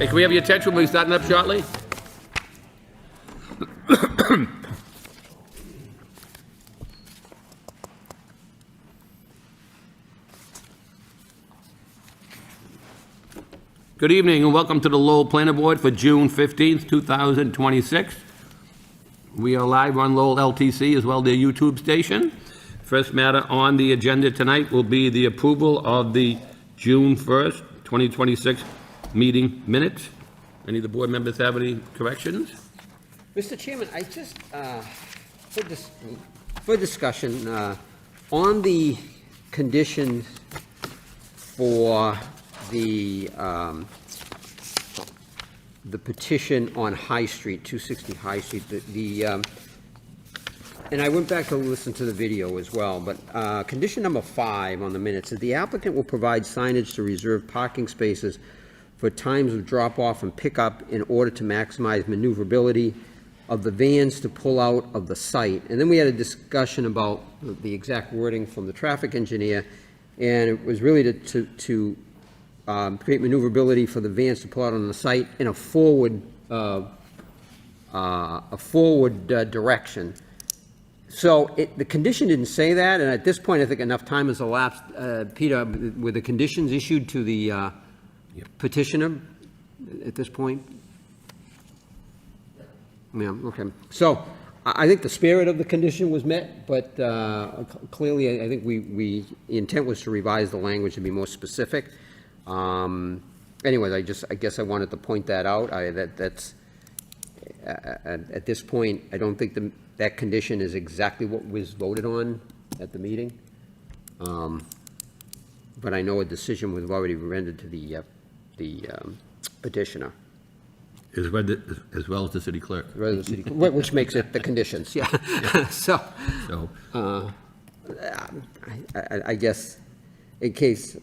Okay, can we have your attention? We'll be starting up shortly. Good evening and welcome to the Lowell Planning Board for June 15th, 2026. We are live on Lowell LTC as well as their YouTube station. First matter on the agenda tonight will be the approval of the June 1st, 2026 meeting minutes. Any of the board members have any corrections? Mr. Chairman, I just, for discussion, on the conditions for the petition on High Street, 260 High Street, and I went back to listen to the video as well, but condition number 5 on the minutes is the applicant will provide signage to reserve parking spaces for times of drop-off and pickup in order to maximize maneuverability of the vans to pull out of the site. And then we had a discussion about the exact wording from the traffic engineer, and it was really to create maneuverability for the vans to pull out on the site in a forward direction. So the condition didn't say that, and at this point, I think enough time has elapsed. Peter, were the conditions issued to the petitioner at this point? Yeah, okay. So I think the spirit of the condition was met, but clearly I think the intent was to revise the language to be more specific. Anyways, I guess I wanted to point that out. That's at this point, I don't think that condition is exactly what was voted on at the meeting. But I know a decision was already rendered to the petitioner. As well as the city clerk. Which makes it the conditions, yeah. So, I guess, in case,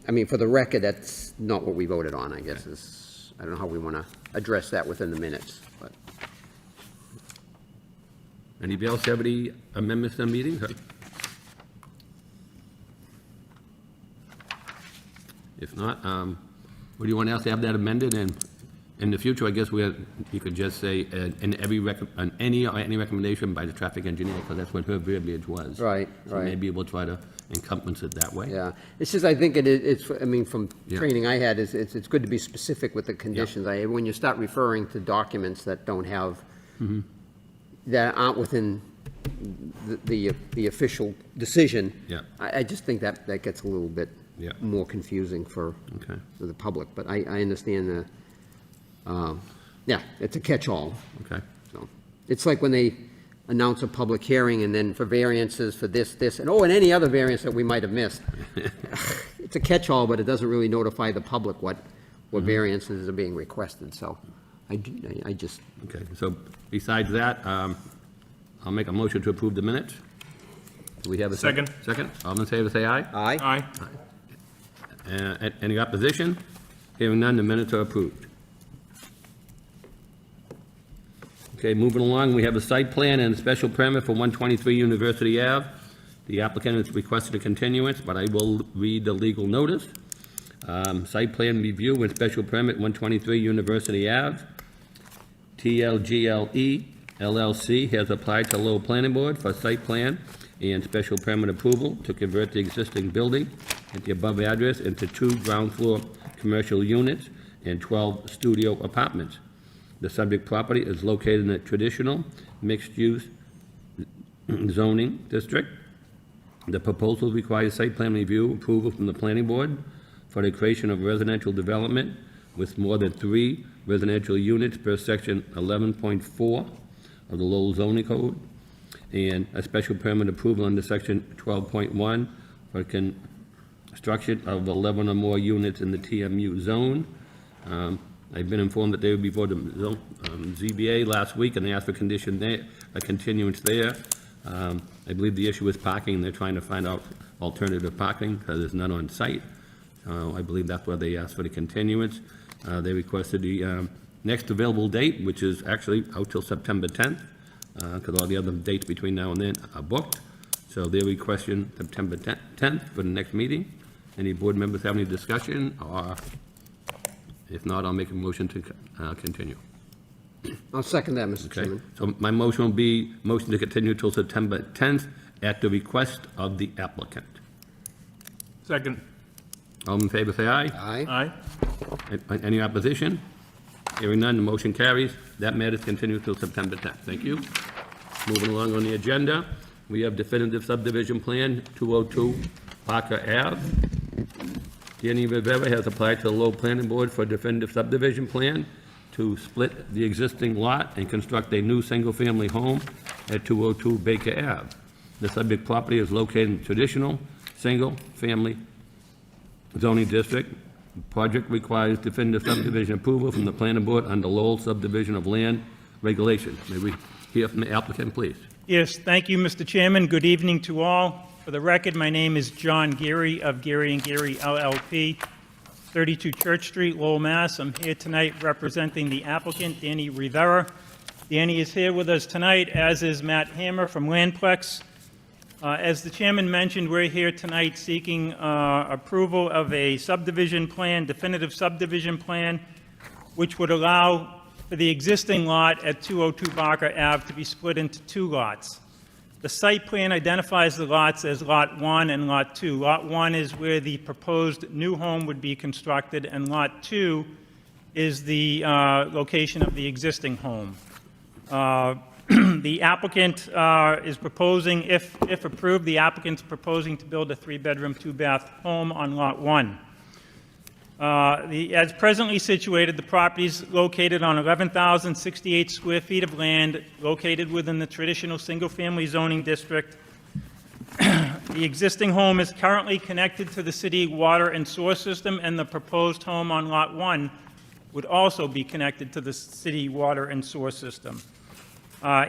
I mean, for the record, that's not what we voted on, I guess. I don't know how we want to address that within the minutes, but. Anybody else have any amendments to the meeting? If not, what do you want us to have that amended? And in the future, I guess you could just say any recommendation by the traffic engineer, because that's what her verbiage was. Right, so right. Maybe we'll try to encompass it that way. Yeah, it's just, I think it's, I mean, from training I had, it's good to be specific with the conditions. Yeah. When you start referring to documents that don't have, that aren't within the official decision, I just think that gets a little bit more confusing for the public. But I understand it's a catch-all. Okay. So it's like when they announce a public hearing and then for variances for this, and any other variance that we might have missed. It's a catch-all, but it doesn't really notify the public what variances are being requested. So I just. Okay. So besides that, I'll make a motion to approve the minutes. Do we have a second? Second. All in favor, say aye. Aye. Aye. Any opposition? Hearing none, the minutes are approved. Okay, moving along, we have a site plan and a special permit for 123 University Ave. The applicant has requested a continuance, but I will read the legal notice. Site plan review and special permit 123 University Ave. TLGLE LLC has applied to Lowell Planning Board for site plan and special permit approval to convert the existing building at the above address into 2 ground floor commercial units and 12 studio apartments. The subject property is located in a traditional mixed-use zoning district. The proposal requires site plan review approval from the planning board for the creation of residential development with more than 3 residential units per section 11.4 of the Lowell zoning code, and a special permit approval under section 12.1 for construction of 11 or more units in the TMU zone. I've been informed that they were before the ZBA last week, and they asked for a continuance there. I believe the issue is parking, and they're trying to find out alternative parking because there's none on site. I believe that's why they asked for the continuance. They requested the next available date, which is actually out till September 10th, because all the other dates between now and then are booked. So they're requesting September 10th for the next meeting. Any board members have any discussion, or if not, I'll make a motion to continue. I'll second that, Mr. Okay, Chairman. so my motion will be motion to continue till September 10th at the request of the applicant. Second. All in favor, say aye. Aye. Aye. Any opposition? Hearing none, the motion carries. That matter is continued till September 10th. Thank you. Moving along on the agenda, we have definitive subdivision plan 202 Parker Ave. Danny Rivera has applied to the Lowell Planning Board for a definitive subdivision plan to split the existing lot and construct a new single-family home at 202 Baker Ave. The subject property is located in traditional single-family zoning district. The project requires definitive subdivision approval from the planning board under Lowell subdivision of land regulations. May we hear from the applicant, please? Yes, thank you, Mr. Chairman. Good evening to all. For the record, my name is John Geary of Geary & Geary LLP, 32 Church Street, Lowell, Mass. I'm here tonight representing the applicant, Danny Rivera. Danny is here with us tonight, as is Matt Hammer from Landplex. As the chairman mentioned, we're here tonight seeking approval of a subdivision plan, definitive subdivision plan, which would allow for the existing lot at 202 Barker Ave to be split into 2 lots. The site plan identifies the lots as Lot 1 and Lot 2. Lot 1 is where the proposed new home would be constructed, and Lot 2 is the location of the existing home. The applicant is proposing, if approved, the applicant's proposing to build a 3-bedroom, 2-bath home on Lot 1. As presently situated, the property is located on 11,068 square feet of land located within the traditional single-family zoning district. The existing home is currently connected to the city water and sewer system, and the proposed home on Lot 1 would also be connected to the city water and sewer system.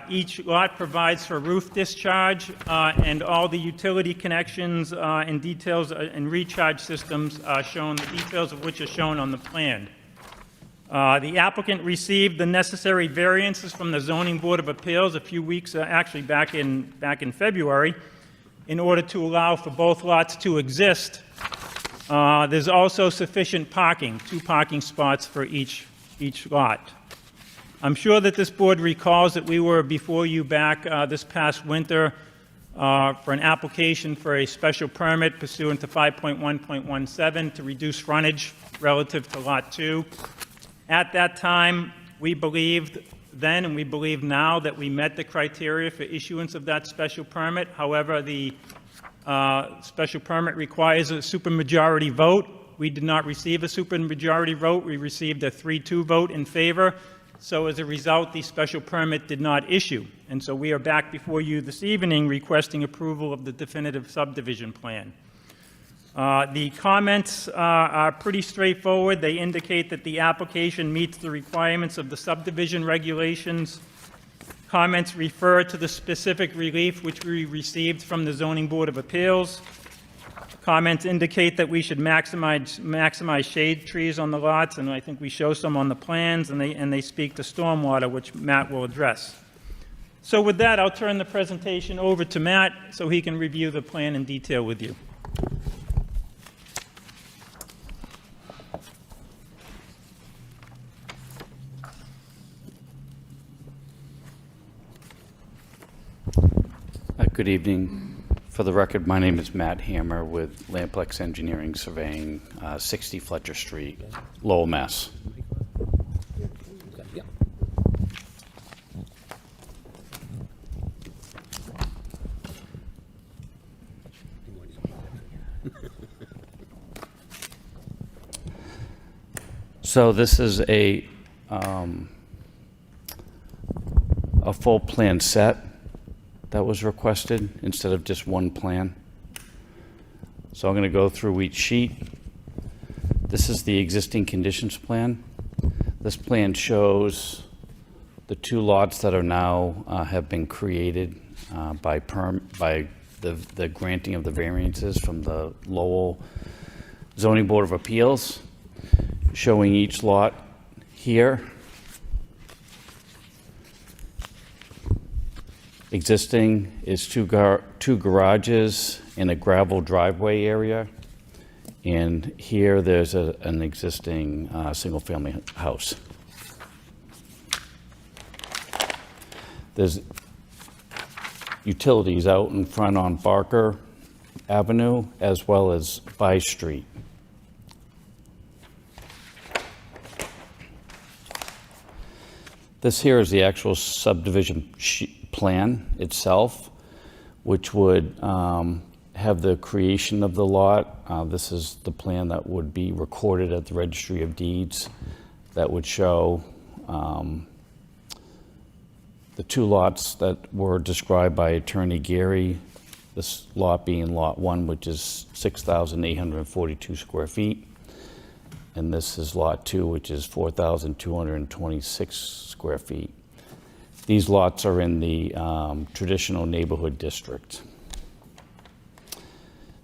Each lot provides for roof discharge, and all the utility connections and details and recharge systems are shown, the details of which are shown on the plan. The applicant received the necessary variances from the Zoning Board of Appeals a few weeks, actually back in February, in order to allow for both lots to exist. There's also sufficient parking, 2 parking spots for each lot. I'm sure that this board recalls that we were before you back this past winter for an application for a special permit pursuant to 5.1.17 to reduce frontage relative to Lot 2. At that time, we believed then and we believe now that we met the criteria for issuance of that special permit. However, the special permit requires a supermajority vote. We did not receive a supermajority vote. We received a 3-2 vote in favor. So as a result, the special permit did not issue. And so we are back before you this evening requesting approval of the definitive subdivision plan. The comments are pretty straightforward. They indicate that the application meets the requirements of the subdivision regulations. Comments refer to the specific relief which we received from the Zoning Board of Appeals. Comments indicate that we should maximize shade trees on the lots, and I think we show some on the plans, and they speak to stormwater, which Matt will address. So with that, I'll turn the presentation over to Matt so he can review the plan in detail with you. Good evening, For the record, my name is Matt Hammer with Lamplex Engineering Surveying, 60 Fletcher Street, Lowell, Mass. Yeah. So this is a full plan set that was requested instead of just one plan. So I'm going to go through each sheet. This is the existing conditions plan. This plan shows the two lots that are now have been created by the granting of the variances from the Lowell Zoning Board of Appeals, showing each lot here. Existing is two garages and a gravel driveway area. And here there's an existing single-family house. There's utilities out in front on Barker Avenue as well as By Street. This here is the actual subdivision plan itself, which would have the creation of the lot. This is the plan that would be recorded at the Registry of Deeds that would show the two lots that were described by Attorney Gary, this lot being Lot 1, which is 6,842 square feet, and this is Lot 2, which is 4,226 square feet. These lots are in the traditional neighborhood district.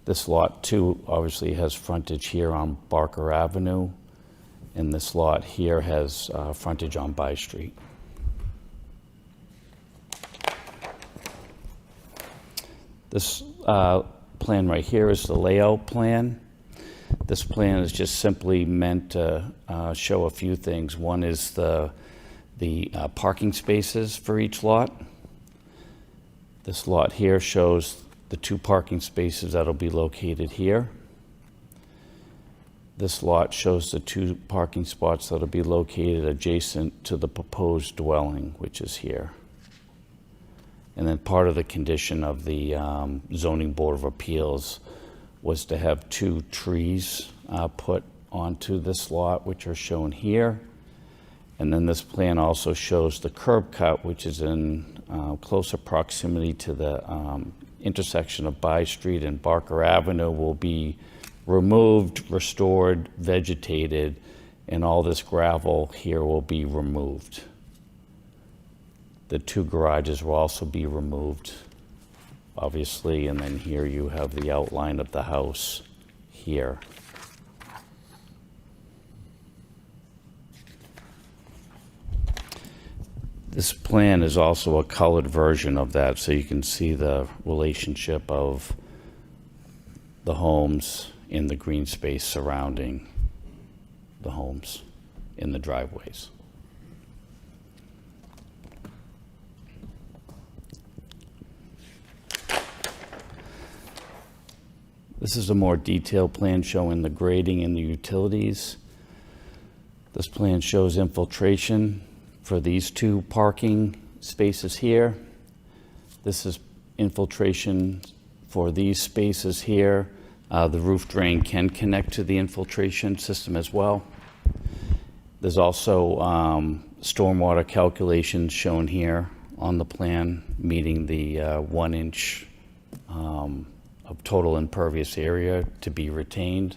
This Lot 2 obviously has frontage here on Barker Avenue, and this lot here has frontage on By Street. This plan right here is the layout plan. This plan is just simply meant to show a few things. One is the parking spaces for each lot. This lot here shows the two parking spaces that'll be located here. This lot shows the two parking spots that'll be located adjacent to the proposed dwelling, which is here. And then part of the condition of the Zoning Board of Appeals was to have two trees put onto this lot, which are shown here. And then this plan also shows the curb cut, which is in closer proximity to the intersection of By Street and Barker Avenue, will be removed, restored, vegetated, and all this gravel here will be removed. The two garages will also be removed, obviously, and then here you have the outline of the house here. This plan is also a colored version of that, so you can see the relationship of the homes in the green space surrounding the homes in the driveways. This is a more detailed plan showing the grading and the utilities. This plan shows infiltration for these two parking spaces here. This is infiltration for these spaces here. The roof drain can connect to the infiltration system as well. There's also stormwater calculations shown here on the plan, meeting the 1 inch of total impervious area to be retained.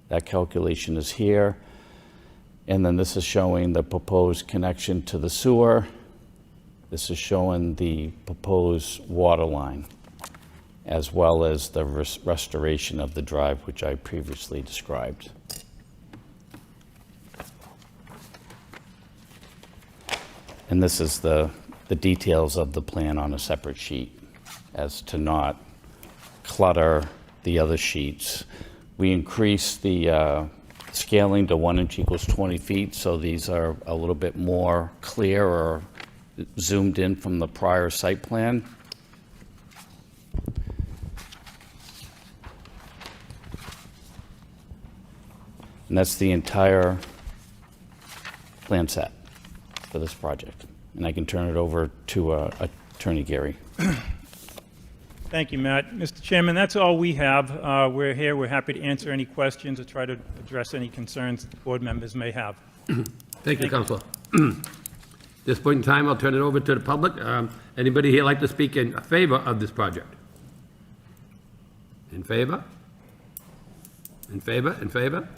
That calculation is here. And then this is showing the proposed connection to the sewer. This is showing the proposed water line, as well as the restoration of the drive, which I previously described. And this is the details of the plan on a separate sheet, as to not clutter the other sheets. We increased the scaling to 1 inch equals 20 feet, so these are a little bit more clear or zoomed in from the prior site plan. And that's the entire plan set for this project. And I can turn it over to Attorney Gary. Thank you, Matt. Mr. Chairman, that's all we have. We're here, we're happy to answer any questions or try to address any concerns that board members may have. Thank you, Counselor. At this point in time, I'll turn it over to the public. Anybody here like to speak in favor of this project? In favor? In favor? In favor?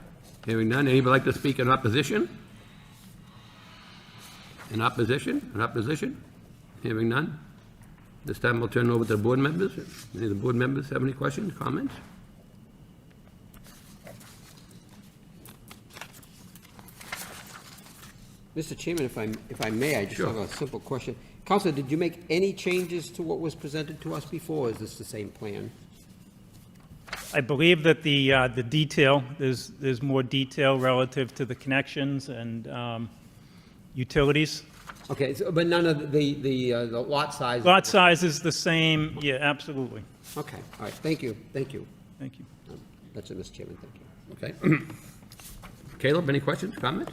Hearing none. Anybody like to speak in opposition? In opposition? In opposition? Hearing none. This time we'll turn it over to the board members. Any of the board members have any questions, comments? Mr. Chairman, if I may, I just Sure. have a simple question. Counselor, did you make any changes to what was presented to us before, or is this the same plan? I believe that the detail, there's more detail relative to the connections and utilities. Okay, but none of the lot size? Lot size is the same, yeah, absolutely. Okay, all right, thank you, thank you. Thank you. That's it, Mr. Chairman, thank you. Okay. Caleb, any questions, comments?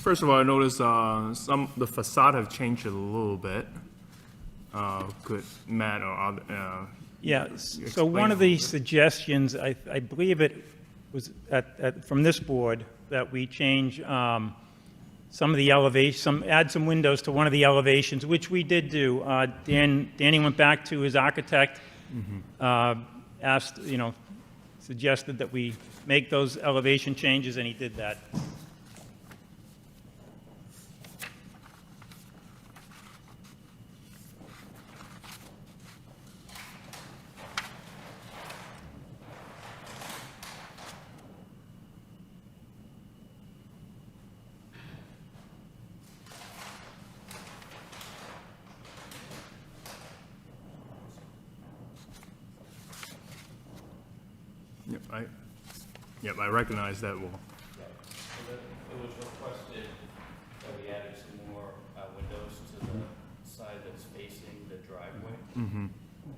First of all, I noticed the facade have changed a little bit. Could Matt or other, Yeah, so explain one of a the little bit? suggestions, I believe it was from this board, that we change some of the elevation, add some windows to one of the elevations, which we did do. Danny went back to his architect, asked, suggested that we make those elevation changes, and he did that. Yep, I recognize that wall. It was requested that we added some more windows to the side that's facing the driveway. And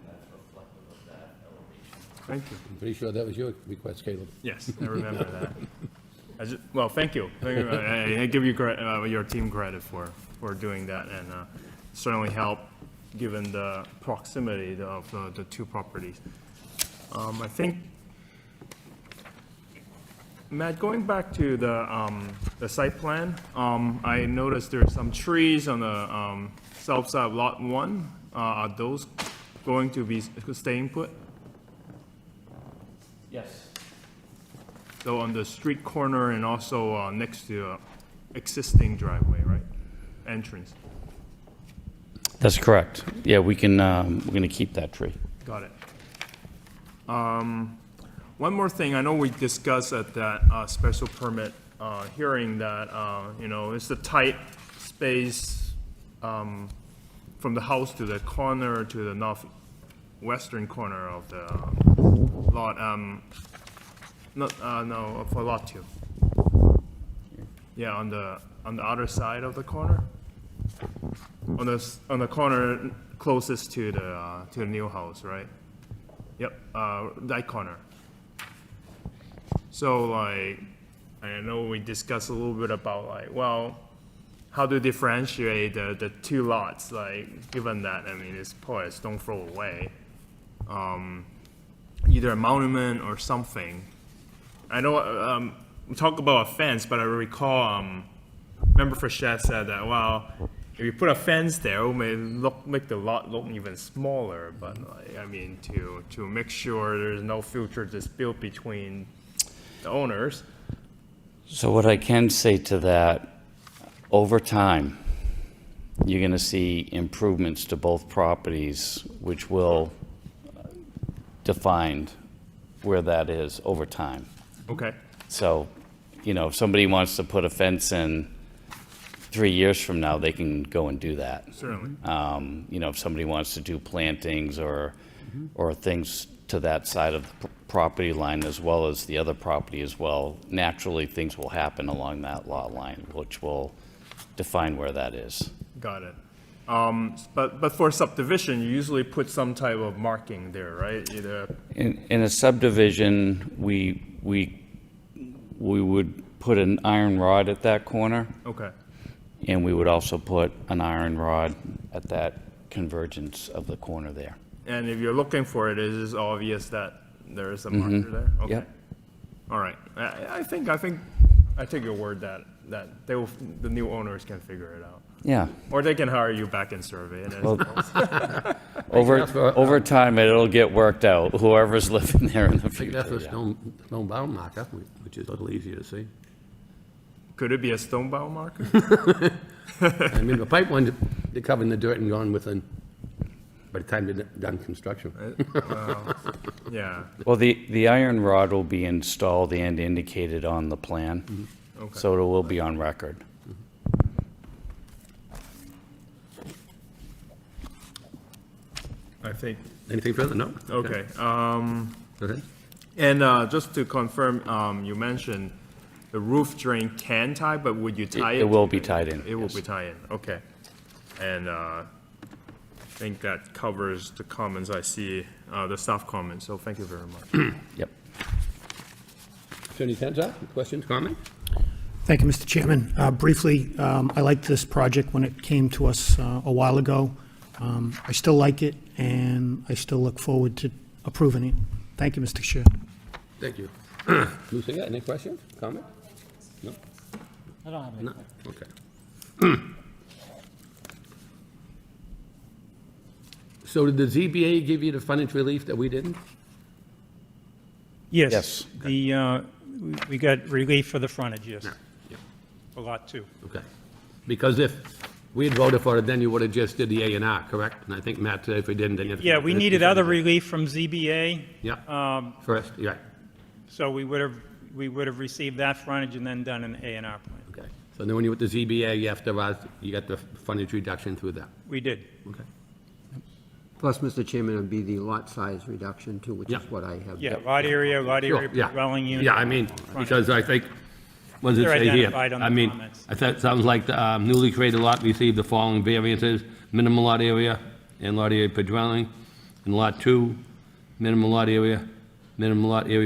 that's reflective of that elevation. Thank you. I'm pretty sure that was your request, Caleb. Yes, I remember that. Well, thank you. I give you your team credit for doing that, and certainly help given the proximity of the two properties. I think, Matt, going back to the site plan, I noticed there's some trees on the south side of Lot 1. Are those going to be staying put? Yes. So on the street corner and also next to existing driveway, right? Entrance. That's correct. Yeah, we're gonna keep that tree. Got it. One more thing, I know we discussed at that special permit hearing that, it's the tight space from the house to the corner, to the northwestern corner of the lot. No, for lot 2. Yeah, on the other side of the corner. On the corner closest to the new house, right? Yep, that corner. So I know we discussed a little bit about how to differentiate the two lots, given that, it's probably a stone throw away. Either a monument or something. I know we talked about a fence, but I recall, Member Frechette said that, if you put a fence there, it may make the lot look even smaller, but to make sure there's no future dispute between the owners. So what I can say to that, over time, you're gonna see improvements to both properties, which will define where that is over time. Okay. So, if somebody wants to put a fence in 3 years from now, they can go and do that. Certainly. If somebody wants to do plantings or things to that side of the property line as well as the other property as well, naturally, things will happen along that lot line, which will define where that is. Got it. But for subdivision, you usually put some type of marking there, right? Either. In a subdivision, we we would put an iron rod at that corner, Okay. and we would also put an iron rod at that convergence of the corner there. And if you're looking for it, it is obvious that there is a marker there? Okay. Yep. All right. I think I take your word that they will, the new owners can figure it out. Yeah. Or they can hire you back and survey it. Over time, it'll get worked out, whoever's living there in the I think that's future. a yeah. stone bound marker, which is a little easier to see. Could it be a stone bow marker? I mean, the pipe ones, they're covering the dirt and gone within, by the time they're done construction. Yeah. Well, the iron rod will be installed and indicated on the plan, Okay. so it will be on record. I think, Anything further? No? okay. Go ahead. And just to confirm, you mentioned the roof drain can tie, but would you tie it? It will be tied in. It will yes. be tied in, okay. And I think that covers the comments I see, the staff comments, so thank you very much. Yep. Attorney Tenza, questions, comments? Thank you, Mr. Chairman. Briefly, I liked this project when it came to us a while ago. I still like it, and I still look forward to approving it. Thank you, Mr. Chair. Thank you. Lucia, any questions, comments? No? I don't have any. No? Okay. So did the ZBA give you the frontage relief that we didn't? Yes. Yes. We got relief for the frontage, yes, Yeah. for lot 2. Okay. Because if we had voted for it, then you would have just did the A and R, correct? And I think Matt said if we didn't, then you have to. Yeah, we needed other relief from ZBA, Yeah, first, yeah, so we would have received that frontage and then done an A&R plan. okay. So then when you went to ZBA, you have to, you got the frontage reduction through that, We did. okay? Plus, Mr. Chairman, it would be the lot size reduction too, which is Yeah. what I have. Yeah, lot area Sure, per yeah. dwelling unit. Yeah, I mean, because I think, what does it They're say here? identified on the I mean, comments. I thought, it sounds like the newly created lot received the following variances: minimum lot area and lot area per dwelling, and lot 2, minimum lot area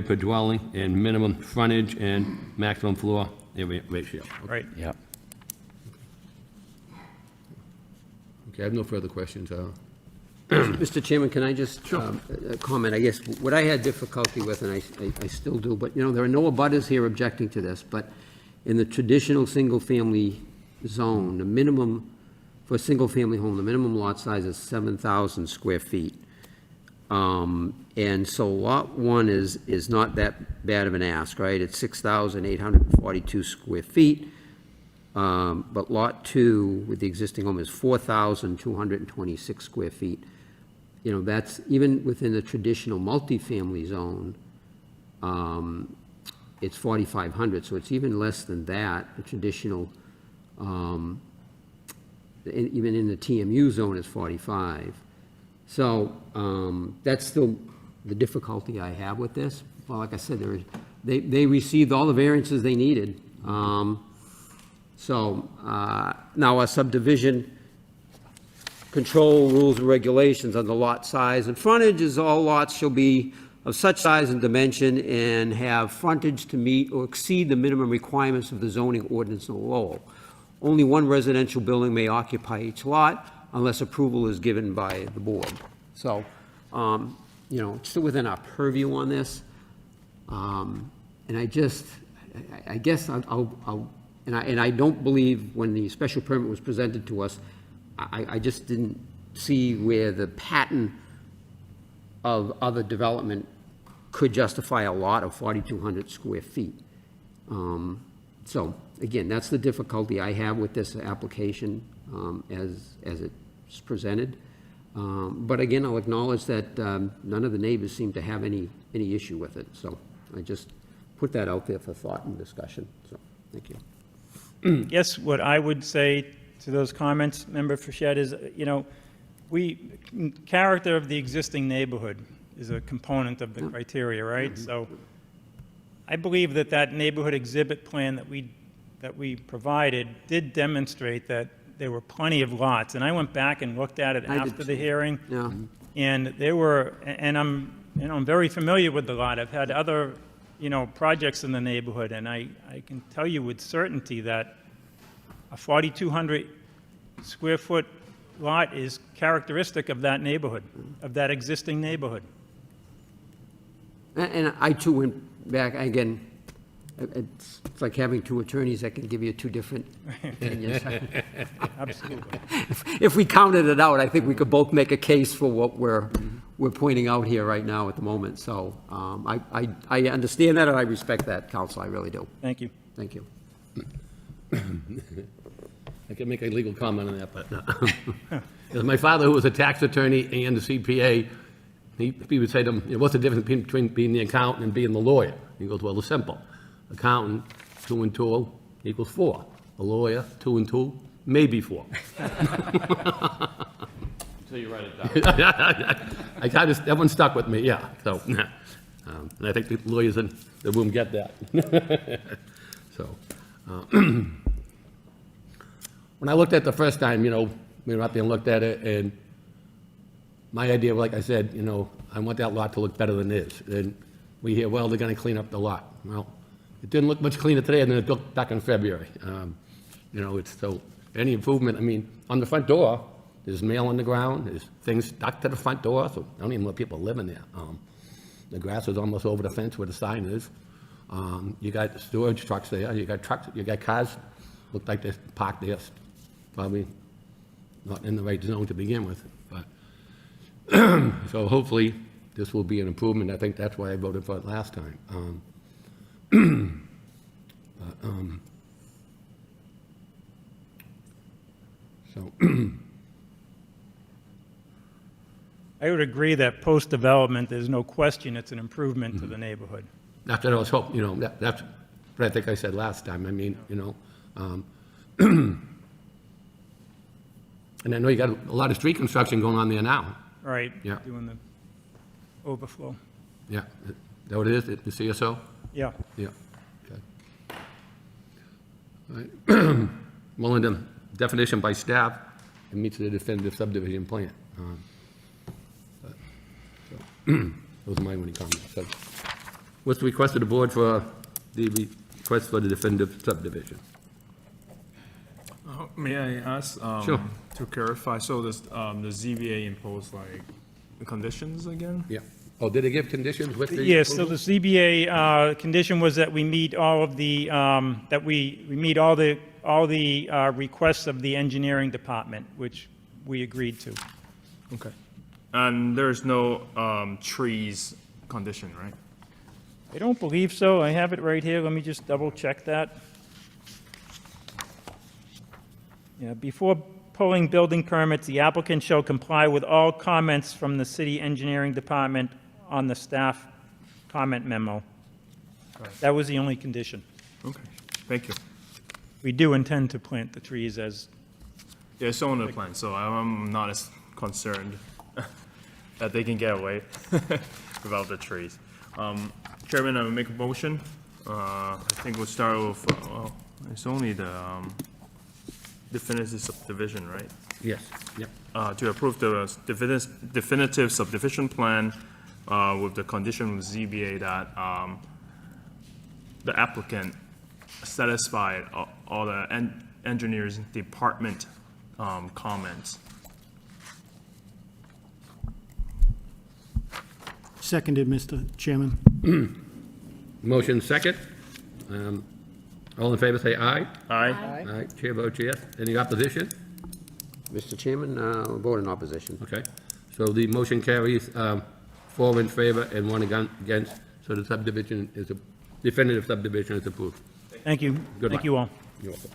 per dwelling, and minimum frontage and maximum floor area ratio. Right. Yep. Okay, I have no further questions. Mr. Chairman, can I just comment? I guess what I had difficulty with, and I still do, but, you know, there are no abutters here objecting to this, but in the traditional single-family zone, the minimum, for a single-family home, the minimum lot size is 7,000 square feet. And so Lot 1 is not that bad of an ask, right? It's 6,842 square feet. But Lot 2 with the existing home is 4,226 square feet. You know, that's, even within the traditional multifamily zone, it's 4,500, so it's even less than that. The traditional, even in the TMU zone is 45. So that's still the difficulty I have with this. Well, like I said, they received all the variances they needed. So now our subdivision control rules and regulations on the lot size and frontage is all lots shall be of such size and dimension and have frontage to meet or exceed the minimum requirements of the zoning ordinance of Lowell. Only one residential building may occupy each lot unless approval is given by the board. So, you know, it's still within our purview on this. And I guess I'll and I don't believe when the special permit was presented to us, I just didn't see where the pattern of other development could justify a lot of 4,200 square feet. So, again, that's the difficulty I have with this application as it's presented. But again, I'll acknowledge that none of the neighbors seem to have any issue with it. So I just put that out there for thought and discussion. So, thank you. Yes, what I would say to those comments, Member Frechette, is, you know, character of the existing neighborhood is a component of the criteria, right? So I believe that neighborhood exhibit plan that we provided did demonstrate that there were plenty of lots. And I went back and looked at it I did after the too. hearing. Yeah. And there were, and I'm very familiar with the lot. I've had other projects in the neighborhood, and I can tell you with certainty that a 4,200 square foot lot is characteristic of that neighborhood, of that existing neighborhood. And I too went back, again, it's like having two attorneys that can give you two different opinions. Absolutely. If we counted it out, I think we could both make a case for what we're pointing out here right now at the moment. So I understand that, and I respect that, Counsel, I really do. Thank you. Thank you. I can make a legal comment on that, but no. Because my father, who was a tax attorney and a CPA, he would say to him, what's the difference between being the accountant and being the lawyer? He goes, well, it's simple. Accountant, 2 and 2 equals 4. A lawyer, 2 and 2, maybe 4. Until you write it down. I kind of, that one stuck with me, yeah. So, and I think the lawyers in the room get that. So, when I looked at it the first time, we went out there and looked at it, and my idea, like I said, I want that lot to look better than it is. And we hear, well, they're going to clean up the lot. Well, it didn't look much cleaner today than it looked back in February. It's so, any improvement, on the front door, there's mail on the ground, there's things stuck to the front door, so I don't even know if people live in there. The grass is almost over the fence where the sign is. You got storage trucks there, you got cars, look like they're parked there, probably not in the right zone to begin with, but, so hopefully this will be an improvement. I think that's why I voted for it last time. I would agree that post-development, there's no question it's an improvement to the neighborhood. That's what I was hoping, that's what I think I said last time. And I know you got a lot of street construction going on there now. Right. Yeah. Doing the overflow. Yeah, is that what it is, the CSO? Yeah. Yeah, okay. All right. Well, in the definition by staff, it meets the definitive subdivision plan. Those are my only comments. So, what's the request of the board for the request for the definitive subdivision? May I ask, Sure. to clarify, so does, the ZBA impose like the conditions again? Yeah. Oh, did they give conditions with the? Yes, so approval? the CBA condition was that we meet all of the, that we meet all the requests of the engineering department, which we agreed to. Okay. And there's no, trees condition, right? I don't believe so. I have it right here. Let me just double check that. Yeah, before pulling building permits, the applicant shall comply with all comments from the city engineering department on the staff comment memo. That was the only condition. Okay, thank you. We do intend to plant the trees as, Yeah, it's on the plan, so I'm not as concerned that they can get away without the trees. Chairman, I will make a motion. I think we'll start with, well, it's only the definitive subdivision, right? Yes, yep. To approve the definitive subdivision plan with the condition with ZBA that the applicant satisfied all the engineers department comments. Seconded, Mr. Chairman. Motion second. All in favor, say aye. Aye. Aye. Chair votes yes. Any opposition? Mr. Chairman, vote in opposition. Okay. So the motion carries 4 in favor and 1 against, so the subdivision is, a definitive subdivision is approved. thank you. Good Thank luck. you all. You're welcome.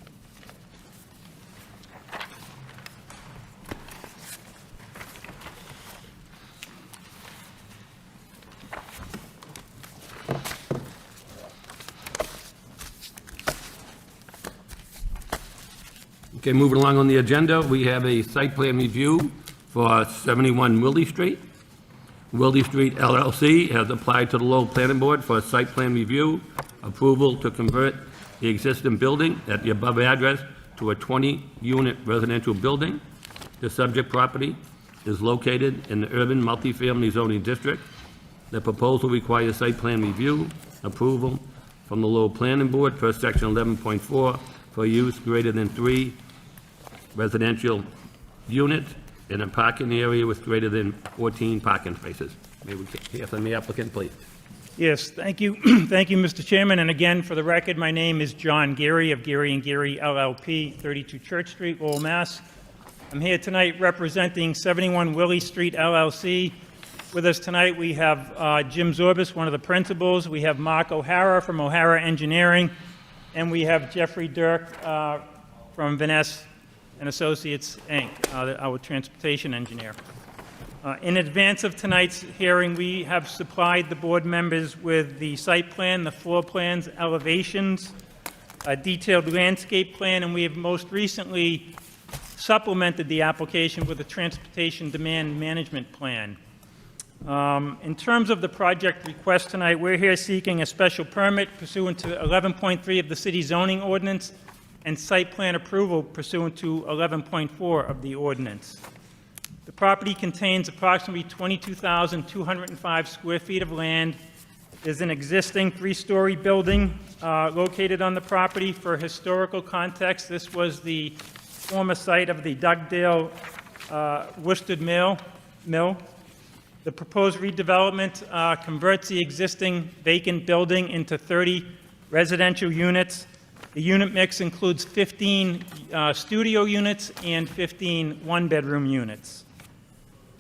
Okay, moving along on the agenda, we have a site plan review for 71 Willie Street. Willie Street LLC has applied to the Lowell Planning Board for a site plan review, approval to convert the existing building at the above address to a 20-unit residential building. The subject property is located in the urban multifamily zoning district The proposal requires site plan review, approval from the Lowell Planning Board per section 11.4 for use greater than 3 residential units in a parking area with greater than 14 parking spaces. May we hear from the applicant, please? Yes, thank you. Thank you, Mr. Chairman. And again, for the record, my name is John Geary of Geary & Geary LLP, 32 Church Street, Lowell, Mass. I'm here tonight representing 71 Willie Street LLC. With us tonight, we have Jim Zorbis, one of the principals. We have Mark O'Hara from O'Hara Engineering. And we have Jeffrey Dirk from Vaness and Associates, Inc., our transportation engineer. In advance of tonight's hearing, we have supplied the board members with the site plan, the floor plans, elevations, a detailed landscape plan, and we have most recently supplemented the application with a transportation demand management plan. In terms of the project request tonight, we're here seeking a special permit pursuant to 11.3 of the city zoning ordinance and site plan approval pursuant to 11.4 of the ordinance. The property contains approximately 22,205 square feet of land. There's an existing 3-story building located on the property. For historical context, this was the former site of the Dugdale Worsted Mill. The proposed redevelopment converts the existing vacant building into 30 residential units. The unit mix includes 15 studio units and 15 one-bedroom units.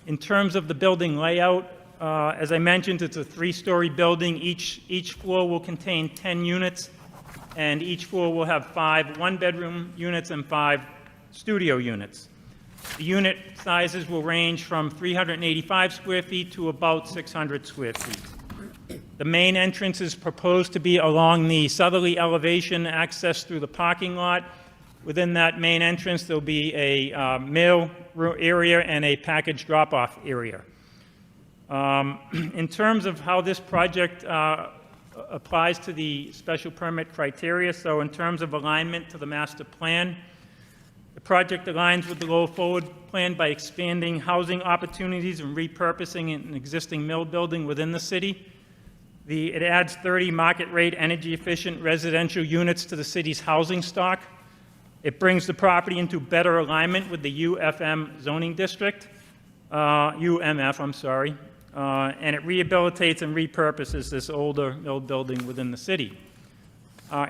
In terms of the building layout, as I mentioned, it's a 3-story building. Each floor will contain 10 units, and each floor will have 5 one-bedroom units and 5 studio units. The unit sizes will range from 385 square feet to about 600 square feet. The main entrance is proposed to be along the southerly elevation, access through the parking lot. Within that main entrance, there'll be a mail area and a package drop-off area. In terms of how this project applies to the special permit criteria, so in terms of alignment to the master plan, the project aligns with the Lowell Forward Plan by expanding housing opportunities and repurposing an existing mill building within the city. It adds 30 market-rate, energy-efficient residential units to the city's housing stock. It brings the property into better alignment with the UMF, I'm sorry, and it rehabilitates and repurposes this older mill building within the city.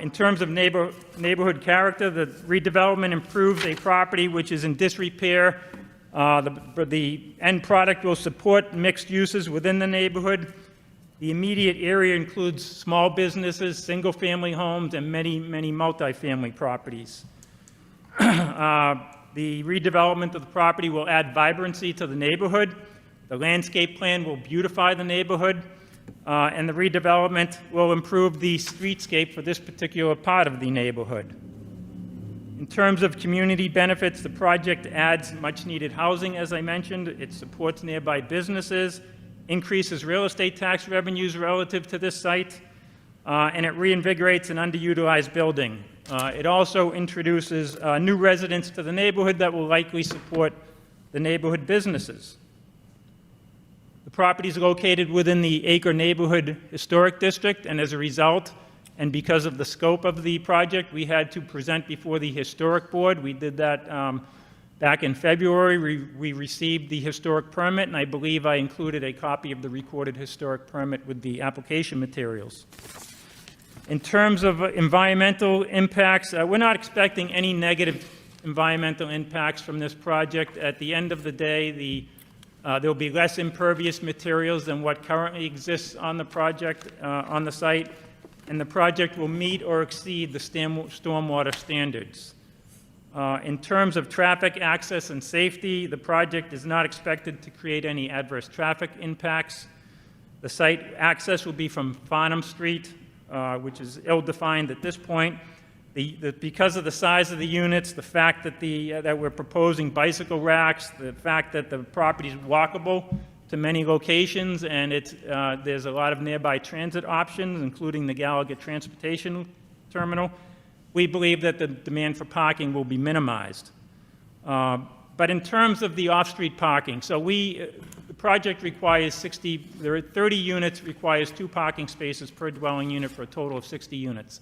In terms of neighborhood character, the redevelopment improves a property which is in disrepair. The end product will support mixed uses within the neighborhood. The immediate area includes small businesses, single-family homes, and many, many multifamily properties. The redevelopment of the property will add vibrancy to the neighborhood. The landscape plan will beautify the neighborhood, and the redevelopment will improve the streetscape for this particular part of the neighborhood. In terms of community benefits, the project adds much-needed housing, as I mentioned. It supports nearby businesses, increases real estate tax revenues relative to this site, and it reinvigorates an underutilized building. It also introduces new residents to the neighborhood that will likely support the neighborhood businesses. The property is located within the Acre Neighborhood Historic District, and as a result, and because of the scope of the project, we had to present before the Historic Board. We did that back in February. We received the historic permit, and I believe I included a copy of the recorded historic permit with the application materials. In terms of environmental impacts, we're not expecting any negative environmental impacts from this project. At the end of the day, there will be less impervious materials than what currently exists on the project, on the site, and the project will meet or exceed the stormwater standards. In terms of traffic access and safety, the project is not expected to create any adverse traffic impacts. The site access will be from Farnham Street, which is ill-defined at this point. Because of the size of the units, the fact that that we're proposing bicycle racks, the fact that the property is walkable to many locations, and there's a lot of nearby transit options, including the Gallagher Transportation Terminal, we believe that the demand for parking will be minimized. But in terms of the off-street parking, so the project requires 60, there are 30 units, requires 2 parking spaces per dwelling unit for a total of 60 units.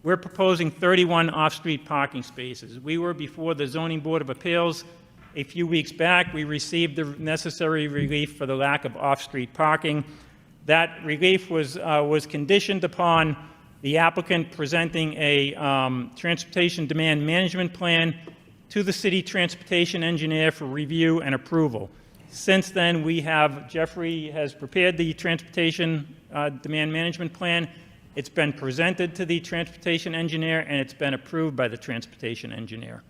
We're proposing 31 off-street parking spaces. We were before the Zoning Board of Appeals a few weeks back. We received the necessary relief for the lack of off-street parking. That relief was conditioned upon the applicant presenting a transportation demand management plan to the city transportation engineer for review and approval. Since then, Jeffrey has prepared the transportation demand management plan. It's been presented to the transportation engineer, and it's been approved by the transportation engineer.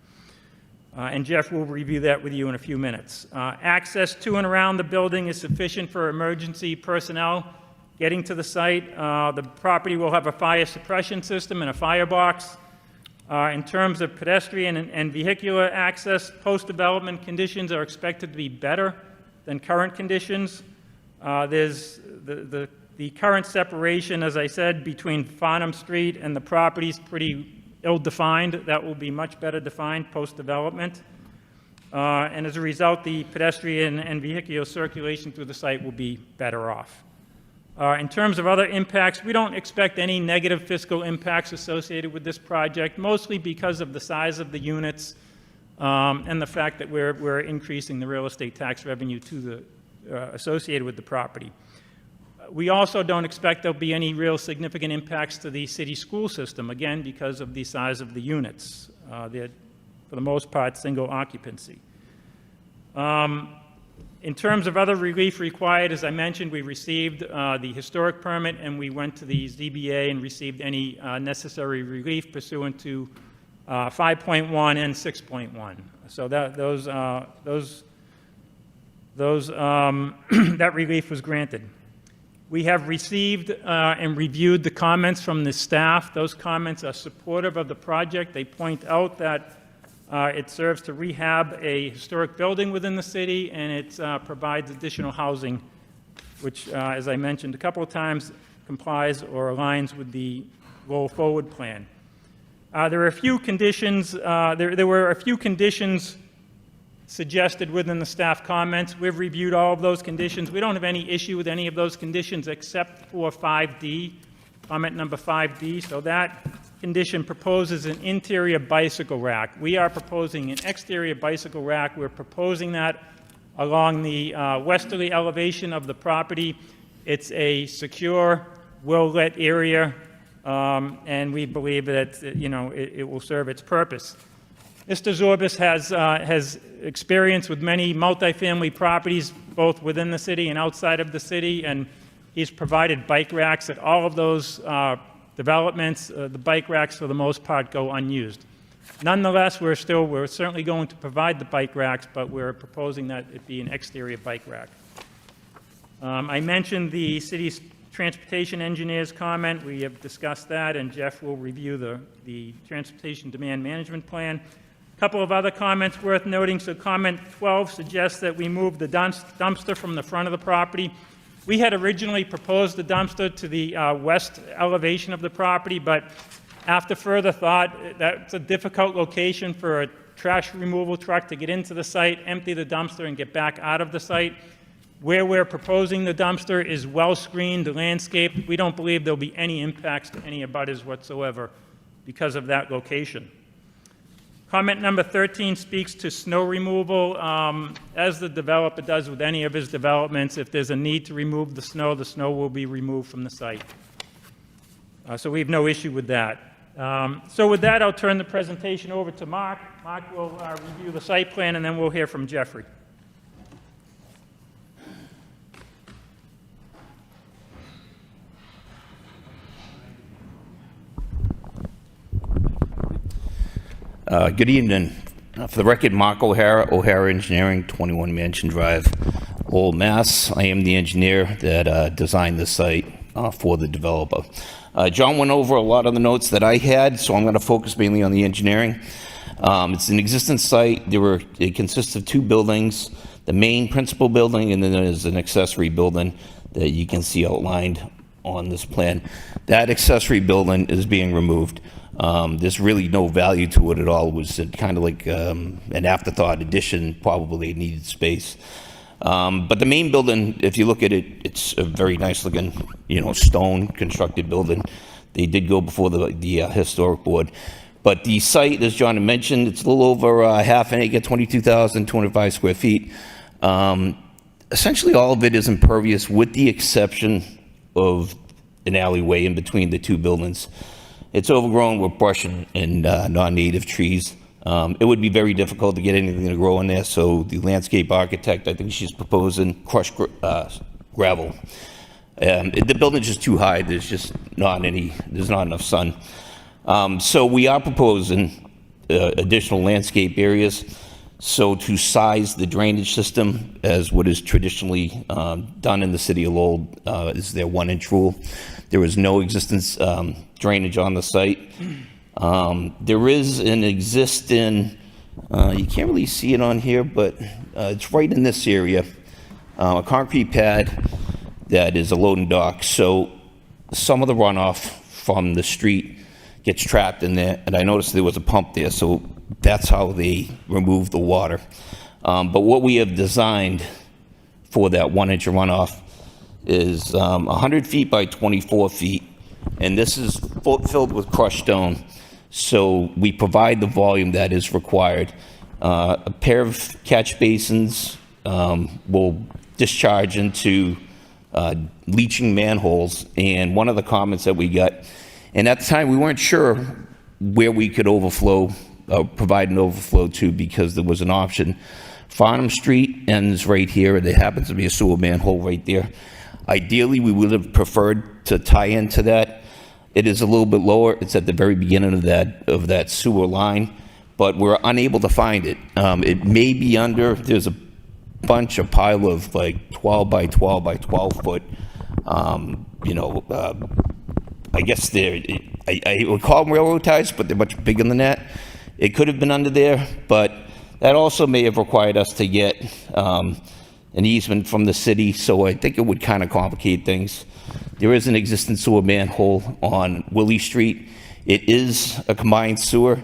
And Jeff will review that with you in a few minutes. Access to and around the building is sufficient for emergency personnel getting to the site. The property will have a fire suppression system and a firebox. In terms of pedestrian and vehicular access, post-development conditions are expected to be better than current conditions. There's the current separation, as I said, between Farnham Street and the property is pretty ill-defined. That will be much better defined post-development. And as a result, the pedestrian and vehicular circulation through the site will be better off. In terms of other impacts, we don't expect any negative fiscal impacts associated with this project, mostly because of the size of the units and the fact that we're increasing the real estate tax revenue associated with the property. We also don't expect there'll be any real significant impacts to the city school system, again, because of the size of the units. They're, for the most part, single occupancy. In terms of other relief required, as I mentioned, we received the historic permit, and we went to the ZBA and received any necessary relief pursuant to 5.1 and 6.1. So that that relief was granted. We have received and reviewed the comments from the staff. Those comments are supportive of the project. They point out that it serves to rehab a historic building within the city, and it provides additional housing, which, as I mentioned a couple of times, complies or aligns with the Lowell Forward Plan. There were a few conditions. There were a few conditions suggested within the staff comments. We've reviewed all of those conditions. We don't have any issue with any of those conditions except for 5D, comment number 5D. So that condition proposes an interior bicycle rack. We are proposing an exterior bicycle rack. We're proposing that along the westerly elevation of the property. It's a secure, well-lit area, and we believe that it will serve its purpose. Mr. Zorbis has experience with many multifamily properties, both within the city and outside of the city, and he's provided bike racks at all of those developments. The bike racks, for the most part, go unused. Nonetheless, we're certainly going to provide the bike racks, but we're proposing that it be an exterior bike rack. I mentioned the city's transportation engineer's comment. We have discussed that, and Jeff will review the transportation demand management plan. A couple of other comments worth noting. So comment 12 suggests that we move the dumpster from the front of the property. We had originally proposed the dumpster to the west elevation of the property, but after further thought, that's a difficult location for a trash removal truck to get into the site, empty the dumpster, and get back out of the site. Where we're proposing the dumpster is well-screened, landscaped. We don't believe there'll be any impacts to any abutters whatsoever because of that location. Comment number 13 speaks to snow removal. As the developer does with any of his developments, if there's a need to remove the snow will be removed from the site. So we have no issue with that. So with that, I'll turn the presentation over to Mark. Mark will review the site plan, and then we'll hear from Jeffrey. Good evening. For the record, Mark O'Hara Engineering, 21 Mansion Drive, Lowell, Mass. I am the engineer that designed the site for the developer. John went over a lot of the notes that I had, so I'm going to focus mainly on the engineering. It's an existing site. It consists of 2 buildings, the main principal building, and then there's an accessory building that you can see outlined on this plan. That accessory building is being removed. There's really no value to it at all. It was kind of like an afterthought addition, probably needed space. But the main building, if you look at it, it's a very nice looking, stone constructed building. They did go before the historic board. But the site, as John had mentioned, it's a little over half an acre, 22,205 square feet. Essentially, all of it is impervious with the exception of an alleyway in between the two buildings. It's overgrown with brush and non-native trees. It would be very difficult to get anything to grow in there, so the landscape architect, I think she's proposing crushed gravel. The building's just too high. There's not enough sun. So we are proposing additional landscape areas. So to size the drainage system as what is traditionally done in the city of Lowell is their 1-inch rule. There is no existence drainage on the site. There is an existing, you can't really see it on here, but it's right in this area, a concrete pad that is a loading dock. So some of the runoff from the street gets trapped in there, and I noticed there was a pump there, so that's how they remove the water. But what we have designed for that 1-inch runoff is 100 feet by 24 feet, and this is filled with crushed stone. So we provide the volume that is required. A pair of catch basins will discharge into leaching manholes, and one of the comments that we got, and at the time we weren't sure where we could provide an overflow to, because there was an option. Farnham Street ends right here, and there happens to be a sewer manhole right there. Ideally, we would have preferred to tie into that. It is a little bit lower. It's at the very beginning of that sewer line, but we're unable to find it. It may be under. There's a pile of like 12 by 12 by 12 foot. I guess I would call them railroad ties, but they're much bigger than that. It could have been under there, but that also may have required us to get an easement from the city, so I think it would kind of complicate things. There is an existing sewer manhole on Willie Street. It is a combined sewer,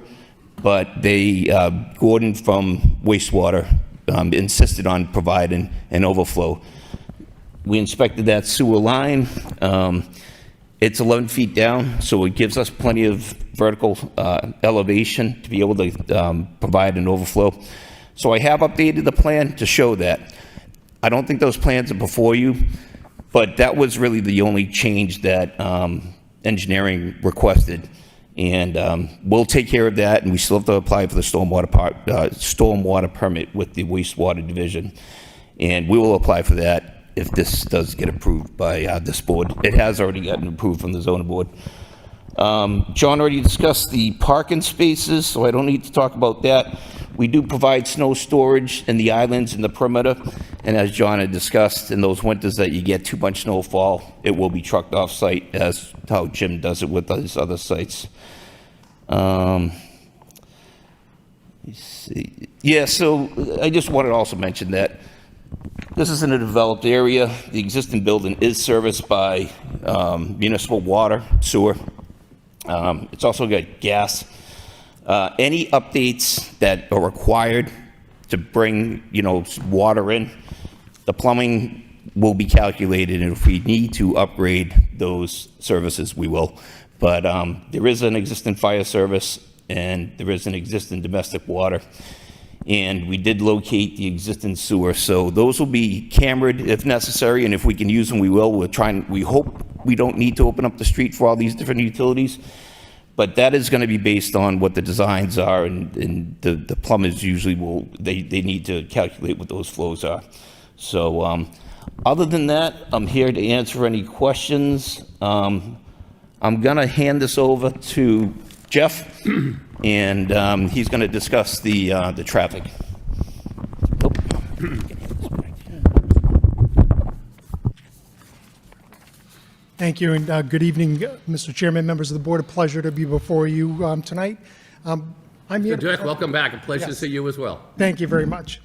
but Gordon from wastewater insisted on providing an overflow. We inspected that sewer line. It's 11 feet down, so it gives us plenty of vertical elevation to be able to provide an overflow. So I have updated the plan to show that. I don't think those plans are before you, but that was really the only change that engineering requested. And we'll take care of that, and we still have to apply for the stormwater permit with the wastewater division. And we will apply for that if this does get approved by this board. It has already gotten approved from the zoning board. John already discussed the parking spaces, so I don't need to talk about that. We do provide snow storage in the islands in the perimeter, and as John had discussed, in those winters that you get too much snowfall, it will be trucked off site, as how Jim does it with his other sites. Let's see. Yeah, so I just wanted to also mention that this is in a developed area. The existing building is serviced by municipal water, sewer. It's also got gas. Any updates that are required to bring, water in, the plumbing will be calculated, and if we need to upgrade those services, we will. But there is an existing fire service, and there is an existing domestic water. And we did locate the existing sewer, so those will be cambered if necessary, and if we can use them, we will. We hope we don't need to open up the street for all these different utilities, but that is going to be based on what the designs are, and the plumbers usually they need to calculate what those flows are. So other than that, I'm here to answer any questions. I'm going to hand this over to Jeff, and he's going to discuss the traffic. Thank you, and good evening, Mr. Chairman, members of the board. A pleasure to be before you tonight. I'm here. Dirk, welcome back. A pleasure to Yes. see you as well. Thank you very much.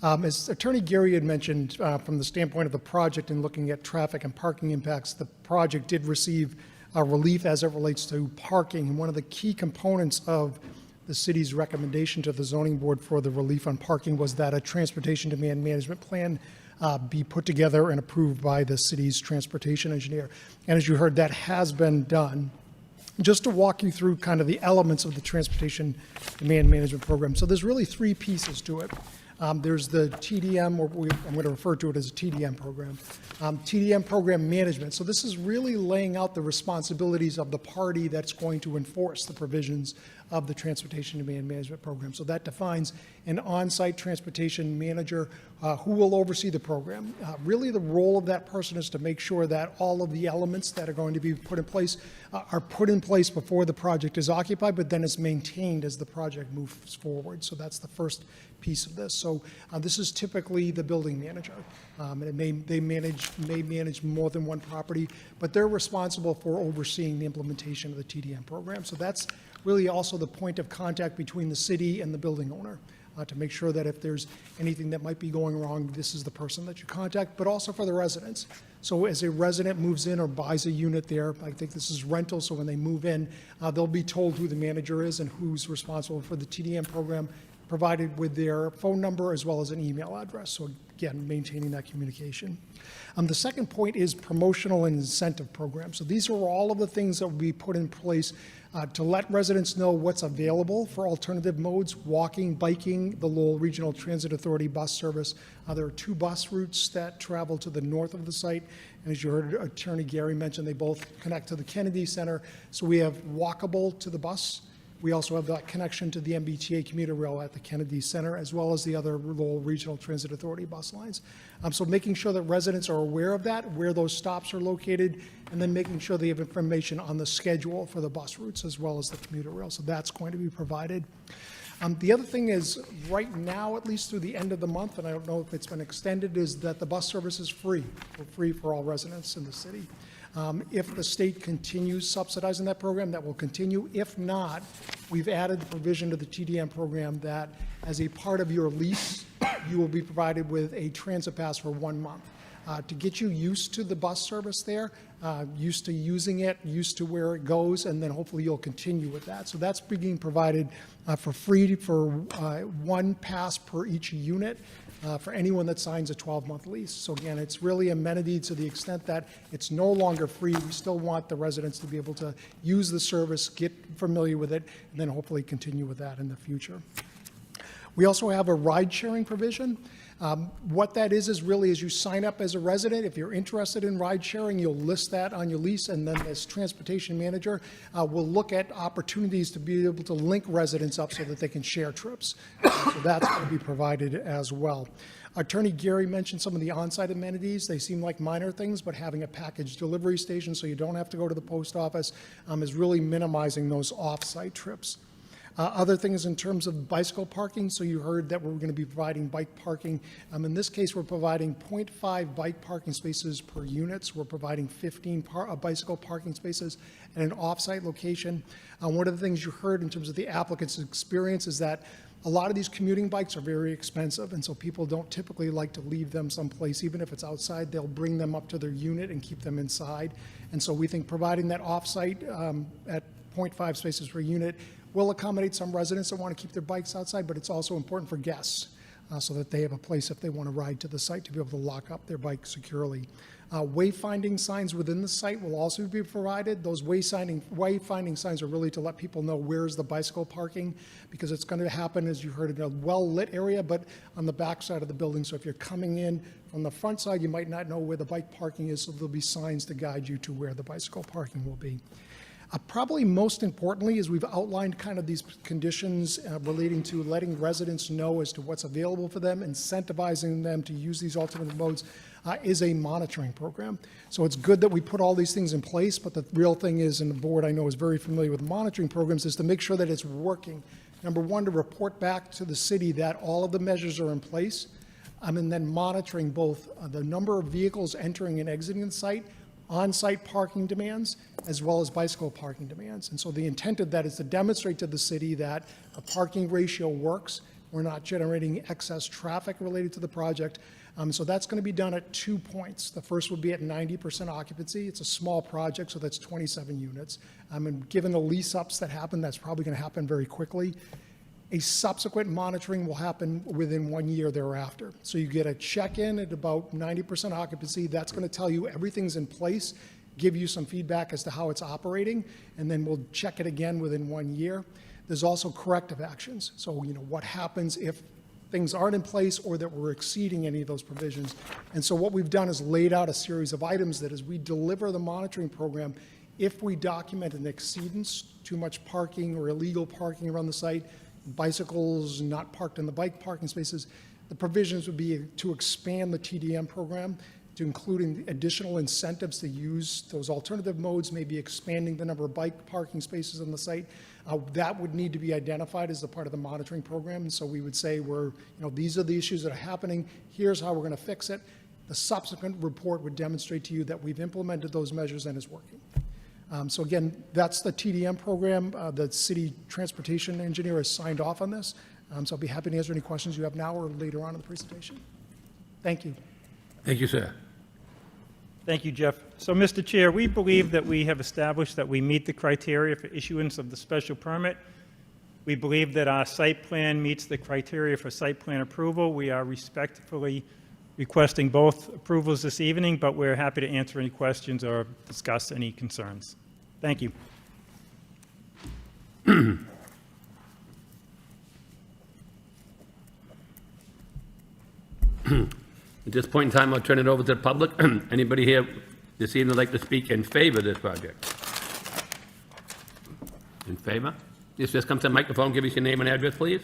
As Attorney Geary had mentioned, from the standpoint of the project and looking at traffic and parking impacts, the project did receive relief as it relates to parking. And one of the key components of the city's recommendation to the zoning board for the relief on parking was that a transportation demand management plan be put together and approved by the city's transportation engineer. And as you heard, that has been done. Just to walk you through kind of the elements of the Transportation Demand Management Program. So there's really three pieces to it. There's the TDM, or I'm going to refer to it as a TDM program. TDM program management. So this is really laying out the responsibilities of the party that's going to enforce the provisions of the Transportation Demand Management Program. So that defines an on-site transportation manager who will oversee the program. Really the role of that person is to make sure that all of the elements that are going to be put in place are put in place before the project is occupied, but then it's maintained as the project moves forward. So that's the first piece of this. So this is typically the building manager. And they may manage more than one property, but they're responsible for overseeing the implementation of the TDM program. So that's really also the point of contact between the city and the building owner to make sure that if there's anything that might be going wrong, this is the person that you contact, but also for the residents. So as a resident moves in or buys a unit there, I think this is rental, so when they move in, they'll be told who the manager is and who's responsible for the TDM program, provided with their phone number as well as an email address. So again, maintaining that communication. The second point is promotional and incentive programs. So these are all of the things that will be put in place to let residents know what's available for alternative modes: walking, biking, the Lowell Regional Transit Authority bus service. There are 2 bus routes that travel to the north of the site. And as you heard Attorney Gary mention, they both connect to the Kennedy Center. So we have walkable to the bus. We also have that connection to the MBTA commuter rail at the Kennedy Center, as well as the other Lowell Regional Transit Authority bus lines. So making sure that residents are aware of that, where those stops are located, and then making sure they have information on the schedule for the bus routes as well as the commuter rail. So that's going to be provided. The other thing is, right now, at least through the end of the month, and I don't know if it's been extended, is that the bus service is free for all residents in the city. If the state continues subsidizing that program, that will continue. If not, we've added the provision to the TDM program that as a part of your lease, you will be provided with a transit pass for 1 month. To get you used to the bus service there, used to using it, used to where it goes, and then hopefully you'll continue with that. So that's being provided for free for 1 pass per each unit. For anyone that signs a 12-month lease. So again, it's really amenity to the extent that it's no longer free. We still want the residents to be able to use the service, get familiar with it, and then hopefully continue with that in the future. We also have a ride-sharing provision. What that is really as you sign up as a resident, if you're interested in ride-sharing, you'll list that on your lease, and then as transportation manager, we'll look at opportunities to be able to link residents up so that they can share trips. So that's going to be provided as well. Attorney Gary mentioned some of the on-site amenities. They seem like minor things, but having a package delivery station so you don't have to go to the post office is really minimizing those off-site trips. Other things in terms of bicycle parking, so you heard that we're going to be providing bike parking. In this case, we're providing 0.5 bike parking spaces per unit. So we're providing 15 bicycle parking spaces at an off-site location. One of the things you heard in terms of the applicant's experience is that a lot of these commuting bikes are very expensive, and so people don't typically like to leave them someplace. Even if it's outside, they'll bring them up to their unit and keep them inside. And so we think providing that off-site at 0.5 spaces per unit will accommodate some residents that want to keep their bikes outside, but it's also important for guests so that they have a place if they want to ride to the site to be able to lock up their bike securely. Wayfinding signs within the site will also be provided. Those wayfinding signs are really to let people know where's the bicycle parking, because it's going to happen, as you heard, in a well-lit area, but on the back side of the building. So if you're coming in from the front side, you might not know where the bike parking is, so there'll be signs to guide you to where the bicycle parking will be. Probably most importantly is we've outlined kind of these conditions relating to letting residents know as to what's available for them, incentivizing them to use these alternative modes is a monitoring program. So it's good that we put all these things in place, but the real thing is, and the board I know is very familiar with monitoring programs, is to make sure that it's working. Number one, to report back to the city that all of the measures are in place, and then monitoring both the number of vehicles entering and exiting the site, on-site parking demands, as well as bicycle parking demands. And so the intent of that is to demonstrate to the city that the parking ratio works. We're not generating excess traffic related to the project. So that's going to be done at 2 points. The first would be at 90% occupancy. It's a small project, so that's 27 units. And given the lease-ups that happen, that's probably going to happen very quickly. A subsequent monitoring will happen within 1 year thereafter. So you get a check-in at about 90% occupancy. That's going to tell you everything's in place, give you some feedback as to how it's operating, and then we'll check it again within 1 year. There's also corrective actions. So, what happens if things aren't in place or that we're exceeding any of those provisions. And so what we've done is laid out a series of items that as we deliver the monitoring program, if we document an exceedance, too much parking or illegal parking around the site, bicycles not parked in the bike parking spaces, the provisions would be to expand the TDM program to including additional incentives to use those alternative modes, maybe expanding the number of bike parking spaces on the site. That would need to be identified as a part of the monitoring program. And so we would say these are the issues that are happening. Here's how we're going to fix it. The subsequent report would demonstrate to you that we've implemented those measures and is working. So again, that's the TDM program. The city transportation engineer has signed off on this. So I'll be happy to answer any questions you have now or later on in the presentation. Thank you. Thank you, sir. Thank you, Jeff. So, Mr. Chair, we believe that we have established that we meet the criteria for issuance of the special permit. We believe that our site plan meets the criteria for site plan approval. We are respectfully requesting both approvals this evening, but we're happy to answer any questions or discuss any concerns. Thank you. At this point in time, I'll turn it over to the public. Anybody here this evening would like to speak in favor of this project? In favor? Yes, just come to the microphone, give us your name and address, please.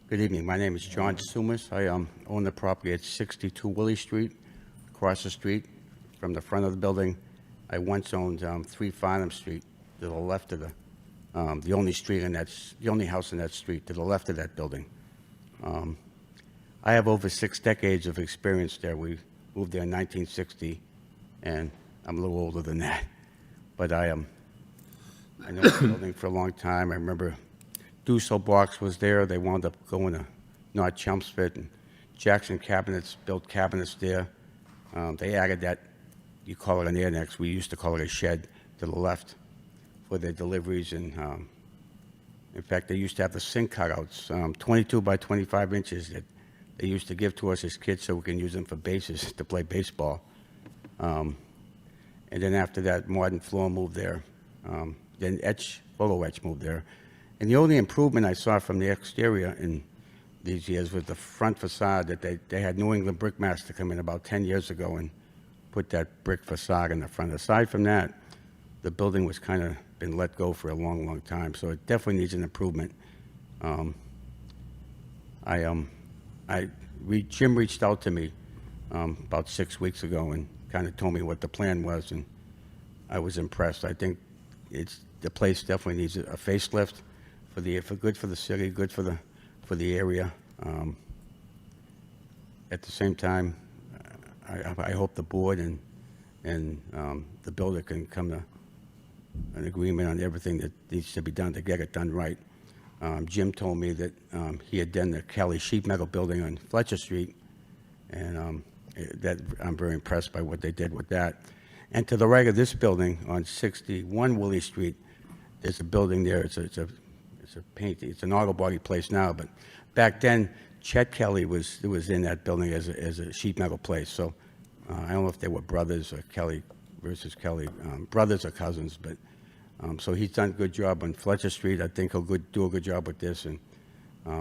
Good evening. My name is John Sumas. I own the property at 62 Willie Street, across the street from the front of the building. I once owned 3 Farnham Street, to the left of the only house in that street, to the left of that building. I have over 6 decades of experience there. We moved there in 1960, and I'm a little older than that. But I know the building for a long time. I remember Dusso Box was there. They wound up going to North Chelmsford, and Jackson Cabinets built cabinets there. They added that, you call it an annex, we used to call it a shed, to the left for their deliveries. And in fact, they used to have the sink cutouts, 22 by 25 inches, that they used to give to us as kids so we can use them for bases to play baseball. And then after that, Modern Floor moved there. Then Photo Etch moved there. And the only improvement I saw from the exterior in these years was the front facade, that they had New England Brickmaster come in about 10 years ago and put that brick facade in the front. Aside from that, the building was kind of been let go for a long, long time, so it definitely needs an improvement. Jim reached out to me about 6 weeks ago and kind of told me what the plan was, and I was impressed. I think the place definitely needs a facelift for good for the city, good for the area. At the same time, I hope the board and the builder can come to an agreement on everything that needs to be done to get it done right. Jim told me that he had done the Kelly sheet metal building on Fletcher Street, and that I'm very impressed by what they did with that. And to the right of this building on 61 Willie Street, there's a building there. It's a painting. It's an auto body place now, but back then Chet Kelly was in that building as a sheet metal place. So I don't know if they were brothers or Kelly versus Kelly, brothers or cousins, but so he's done a good job on Fletcher Street. I think he'll do a good job with this, and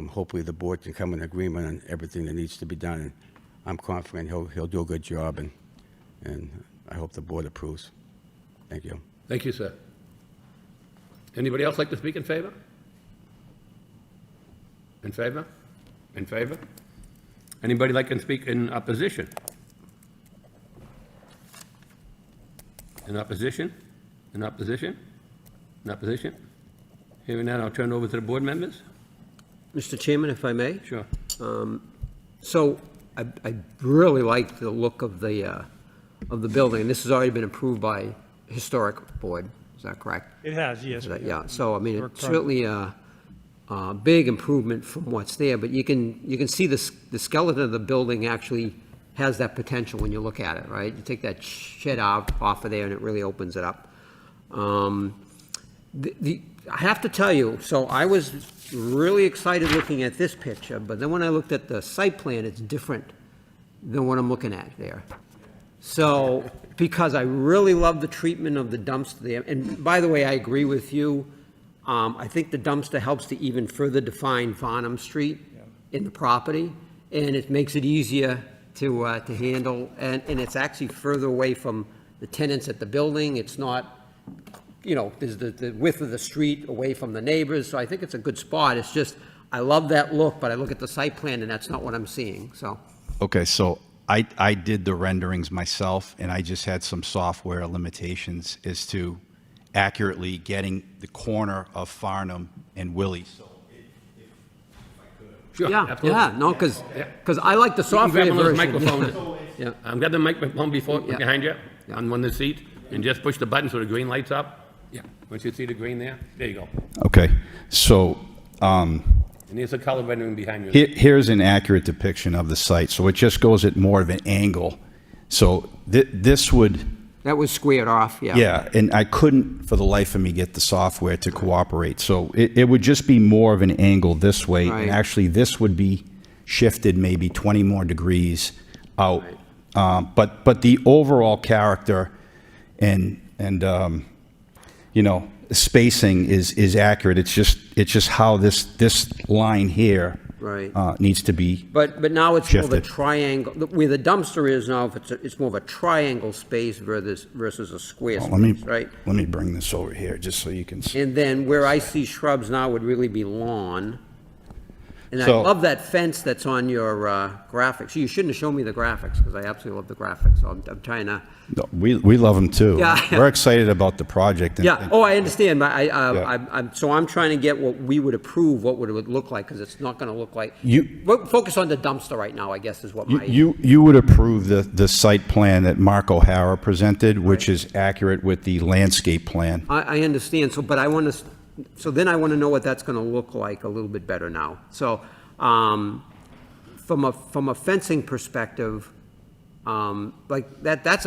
hopefully the board can come in agreement on everything that needs to be done. And I'm confident he'll do a good job, and I hope the board approves. Thank you. Thank you, sir. Anybody else like to speak in favor? In favor? In favor? Anybody like to speak in opposition? In opposition? In opposition? In opposition? Hearing that, I'll turn it over to the board members. Mr. Chairman, if I may? Sure. So I really like the look of the building. This has already been approved by Historic Board. Is that correct? It has, yes. Yeah, so I mean, it's certainly a big improvement from what's there, but you can see the skeleton of the building actually has that potential when you look at it, right? You take that shed off of there and it really opens it up. I have to tell you, so I was really excited looking at this picture, but then when I looked at the site plan, it's different than what I'm looking at there. So, because I really love the treatment of the dumpster there, and by the way, I agree with you. I think the dumpster helps to even further define Farnham Street in the property, and it makes it easier to handle, and it's actually further away from the tenants at the building. It's not, you know, there's the width of the street away from the neighbors, so I think it's a good spot. It's just, I love that look, but I look at the site plan and that's not what I'm seeing, so. Okay, so I did the renderings myself, and I just had some software limitations as to accurately getting the corner of Farnham and Willie. Sure, Yeah, absolutely. yeah, no, because I like the You can software grab one of those version. microphones. Yeah. Grab the microphone Yeah. behind you, on one of the seats, and just push the button so the green lights up. Yeah. Once you see the green there you go. Okay, so And there's a color rendering behind you. here's an accurate depiction of the site. So it just goes at more of an angle. So this would, That was squared off, yeah. yeah, and I couldn't for the life of me get the software to cooperate. So it would just be more of an angle this way. Right. And actually, this would be shifted maybe 20 more degrees out. But the overall character and you know, spacing is accurate. It's just how this line here Right. needs to be. But now it's more of a Shifted. triangle, where the dumpster is now, it's more of a triangle space versus a square Let me space, right? let me bring this over here just so you can see. And then where I see shrubs now would really be lawn. And I So- love that fence that's on your graphics. You shouldn't have shown me the graphics, because I absolutely love the graphics, so I'm trying to, No, we love them too. Yeah. We're excited about the project. and- yeah, oh, I understand, but Yeah. I'm trying to get what we would approve, what would it look like, because it's not gonna look like. You- We'll focus on the dumpster right now, I guess, is what my. You would approve the site plan that Mark O'Hara presented, which is accurate with the landscape plan. I understand, so, but I want to, so then I want to know what that's going to look like a little bit better now. So, from a fencing perspective, like, that's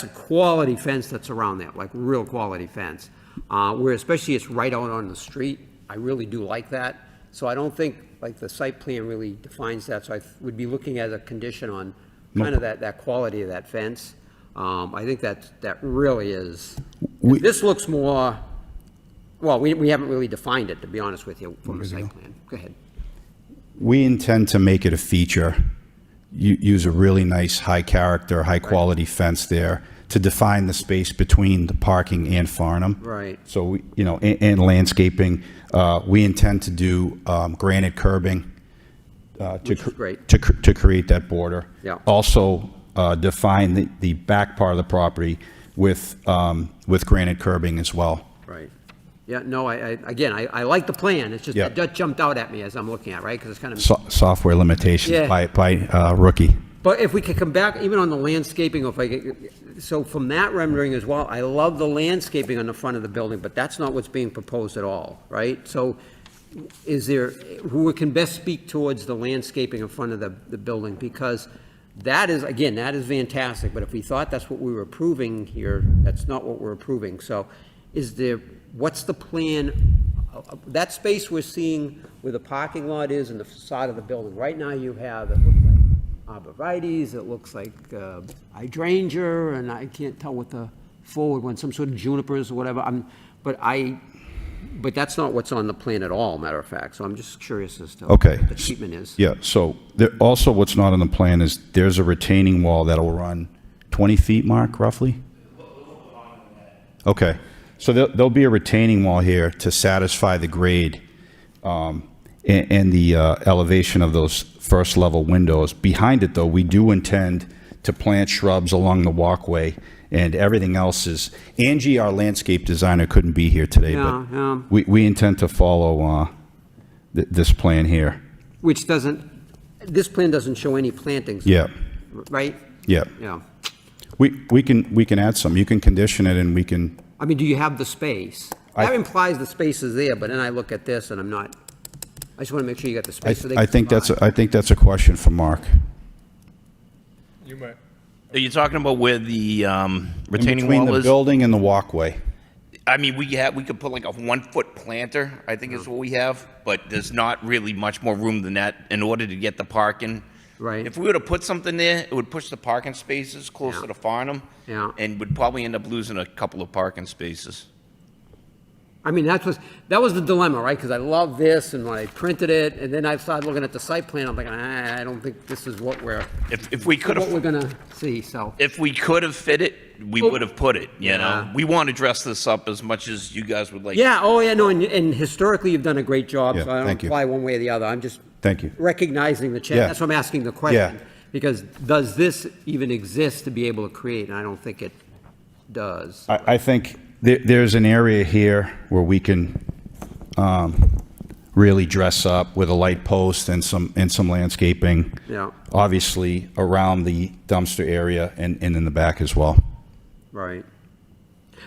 a quality fence that's around there, like, real quality fence. Where especially it's right out on the street, I really do like that. So I don't think, like, the site plan really defines that, so I would be looking at a condition on kind of that quality of that fence. I think that really is, this looks more, well, we haven't really defined it, to be honest with you, from the site plan. Go ahead. We intend to make it a feature. Use a really nice, high-character, high-quality fence there to define the space between the parking and Farnham. Right. So, you know, and landscaping. We intend to do granite curbing. Which is great. To create that border. Yeah. Also, define the back part of the property with granite curbing as well. Right. Yeah, no, again, I like the plan, it's just, Yeah. that jumped out at me as I'm looking at, right? Because it's kind of. Software limitations Yeah. by rookie. But if we could come back, even on the landscaping, so from that rendering as well, I love the landscaping on the front of the building, but that's not what's being proposed at all, right? So is there, who can best speak towards the landscaping in front of the building? Because that is, again, that is fantastic, but if we thought that's what we were approving here, that's not what we're approving. So is there, what's the plan? That space we're seeing where the parking lot is and the facade of the building, right now you have, it looks like arborvitaes, it looks like hydrangea, and I can't tell what the forward one, some sort of junipers or whatever. But that's not what's on the plan at all, matter of fact, so I'm just curious as to Okay. what the treatment is. Yeah, so also what's not on the plan is there's a retaining wall that'll run 20 feet, Mark, roughly? Okay, so there'll be a retaining wall here to satisfy the grade and the elevation of those first level windows. Behind it, though, we do intend to plant shrubs along the walkway, and everything else is, Angie, our landscape designer, couldn't be here today, Yeah, yeah. but we intend to follow this plan here. Which doesn't, this plan doesn't show any plantings. Yeah, Right? yeah. Yeah. We can add some. You can condition it, and we can. I mean, do you have the space? That implies the space is there, but then I look at this and I'm not, I just want to make sure you got the space. so they I can think survive. that's a question for Mark. You might. Are you talking about where the retaining Between wall the is? building and the walkway. I mean, we could put like a 1-foot planter, I think is what we have, but there's not really much more room than that in order to get the parking. Right. If we were to put something there, it would push the parking spaces closer Yeah. to Farnham. Yeah. And would probably end up losing a couple of parking spaces. I mean, that was the dilemma, right? Because I love this, and when I printed it, and then I started looking at the site plan, I'm like, I don't think this is what we're If we could what we're have, gonna see, so. if we could have fit it, we would have put it, you know? Yeah. We want to dress this up as much as you guys would like. Yeah, oh, yeah, no, and historically, you've done a great job, Yeah, so I don't thank you. apply one way or the other. I'm just Thank you. recognizing the change. Yeah. That's why I'm asking the question. Yeah. Because does this even exist to be able to create? And I don't think it does. I think there's an area here where we can really dress up with a light post and some landscaping. Yeah. Obviously, around the dumpster area and in the back as well. Right.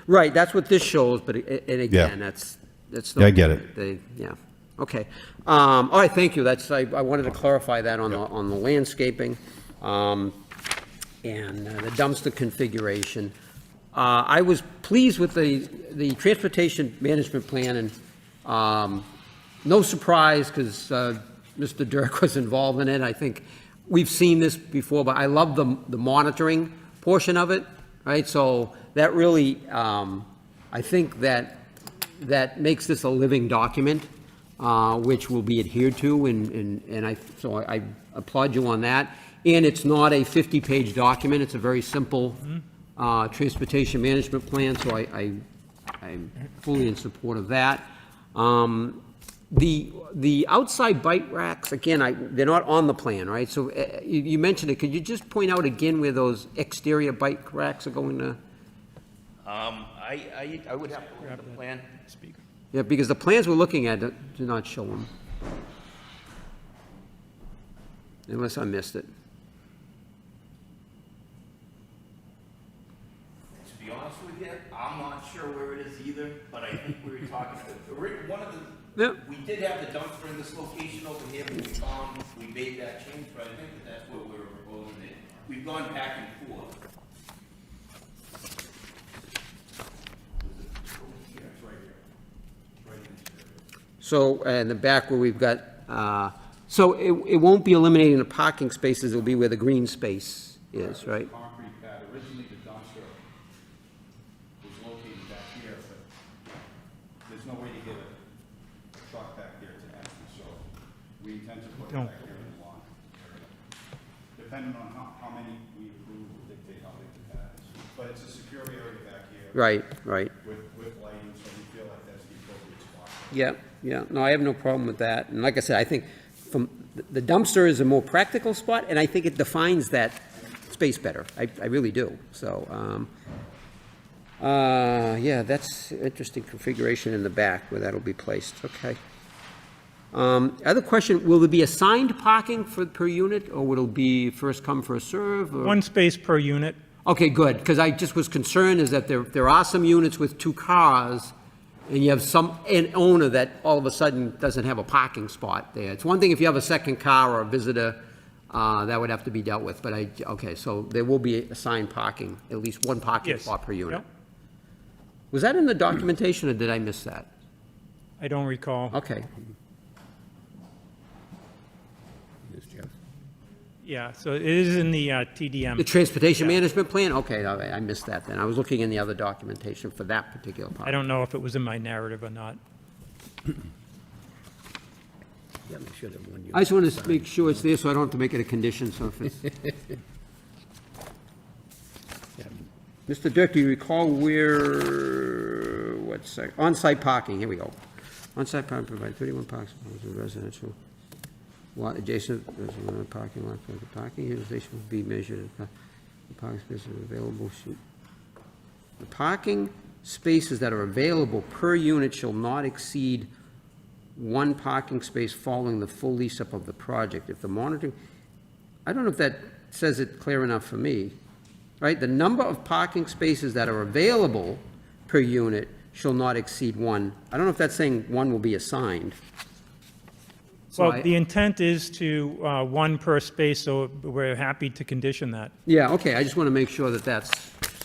Right, that's what this shows, but, and again, that's still. Yeah, I get it. Yeah, okay. All right, thank you, I wanted to clarify that on the landscaping, and the dumpster configuration. I was pleased with the transportation management plan, and, no surprise, because, Mr. Dirk was involved in it. I think we've seen this before, but I love the monitoring portion of it, right? So that really, I think that makes this a living document, which will be adhered to, and I applaud you on that. And it's not a 50-page document, it's a very simple transportation management plan, so I'm fully in support of that. The outside bike racks, again, they're not on the plan, right? So you mentioned it, could you just point out again where those exterior bike racks are going to? I would have to look at the plan. Yeah, because the plans we're looking at do not show them. Unless I missed it. To be honest with you, I'm not sure where it is either, but I think we were talking, one of the, Yeah. we did have the dumpster in this location over here, but we made that change, but I think that's what we were proposing it. We've gone back and forth. So, in the back where we've got, so it won't be eliminating the parking spaces, it'll be where the green space is, right? Concrete pad, originally the dumpster was located back here, but there's no way to get a truck back there to empty, so we intend to put it back here in the lawn. Depending on how many we approve will dictate how big the pad is. But it's a secure area back here. Right. With lighting, so we feel like that's the appropriate spot. Yeah, no, I have no problem with that. And like I said, I think the dumpster is a more practical spot, and I think it defines that space better. I really do. So, yeah, that's interesting configuration in the back where that'll be placed. Okay. Other question, will there be assigned parking per unit, or will it be first come, first serve? Or? One space per unit. Okay, good, because I just was concerned is that there are some units with 2 cars, and you have an owner that all of a sudden doesn't have a parking spot there. It's one thing if you have a second car or a visitor, that would have to be dealt with, but okay, so there will be assigned parking, at least one parking Yes. spot per unit. Yep. Was that in the documentation, or did I miss that? I don't recall. Okay. Yeah, so it is in the TDM. The transportation Yeah. management plan? Okay, I missed that then. I was looking in the other documentation for that particular part. I don't know if it was in my narrative or not. I just want to make sure it's there, so I don't have to make it a condition, so if it's... Mr. Dirk, do you recall where, on-site parking, here we go. On-site parking provide 31 parking spots in residential lot adjacent, residential parking lot, for the parking utilization will be measured, the parking spaces available, the parking spaces that are available per unit shall not exceed 1 parking space following the full lease-up of the project. If the monitoring, I don't know if that says it clear enough for me, right? The number of parking spaces that are available per unit shall not exceed 1. I don't know if that's saying 1 will be assigned. So Well, the intent is to 1 per space, so we're happy to condition that. yeah, okay, I just want to make sure that that's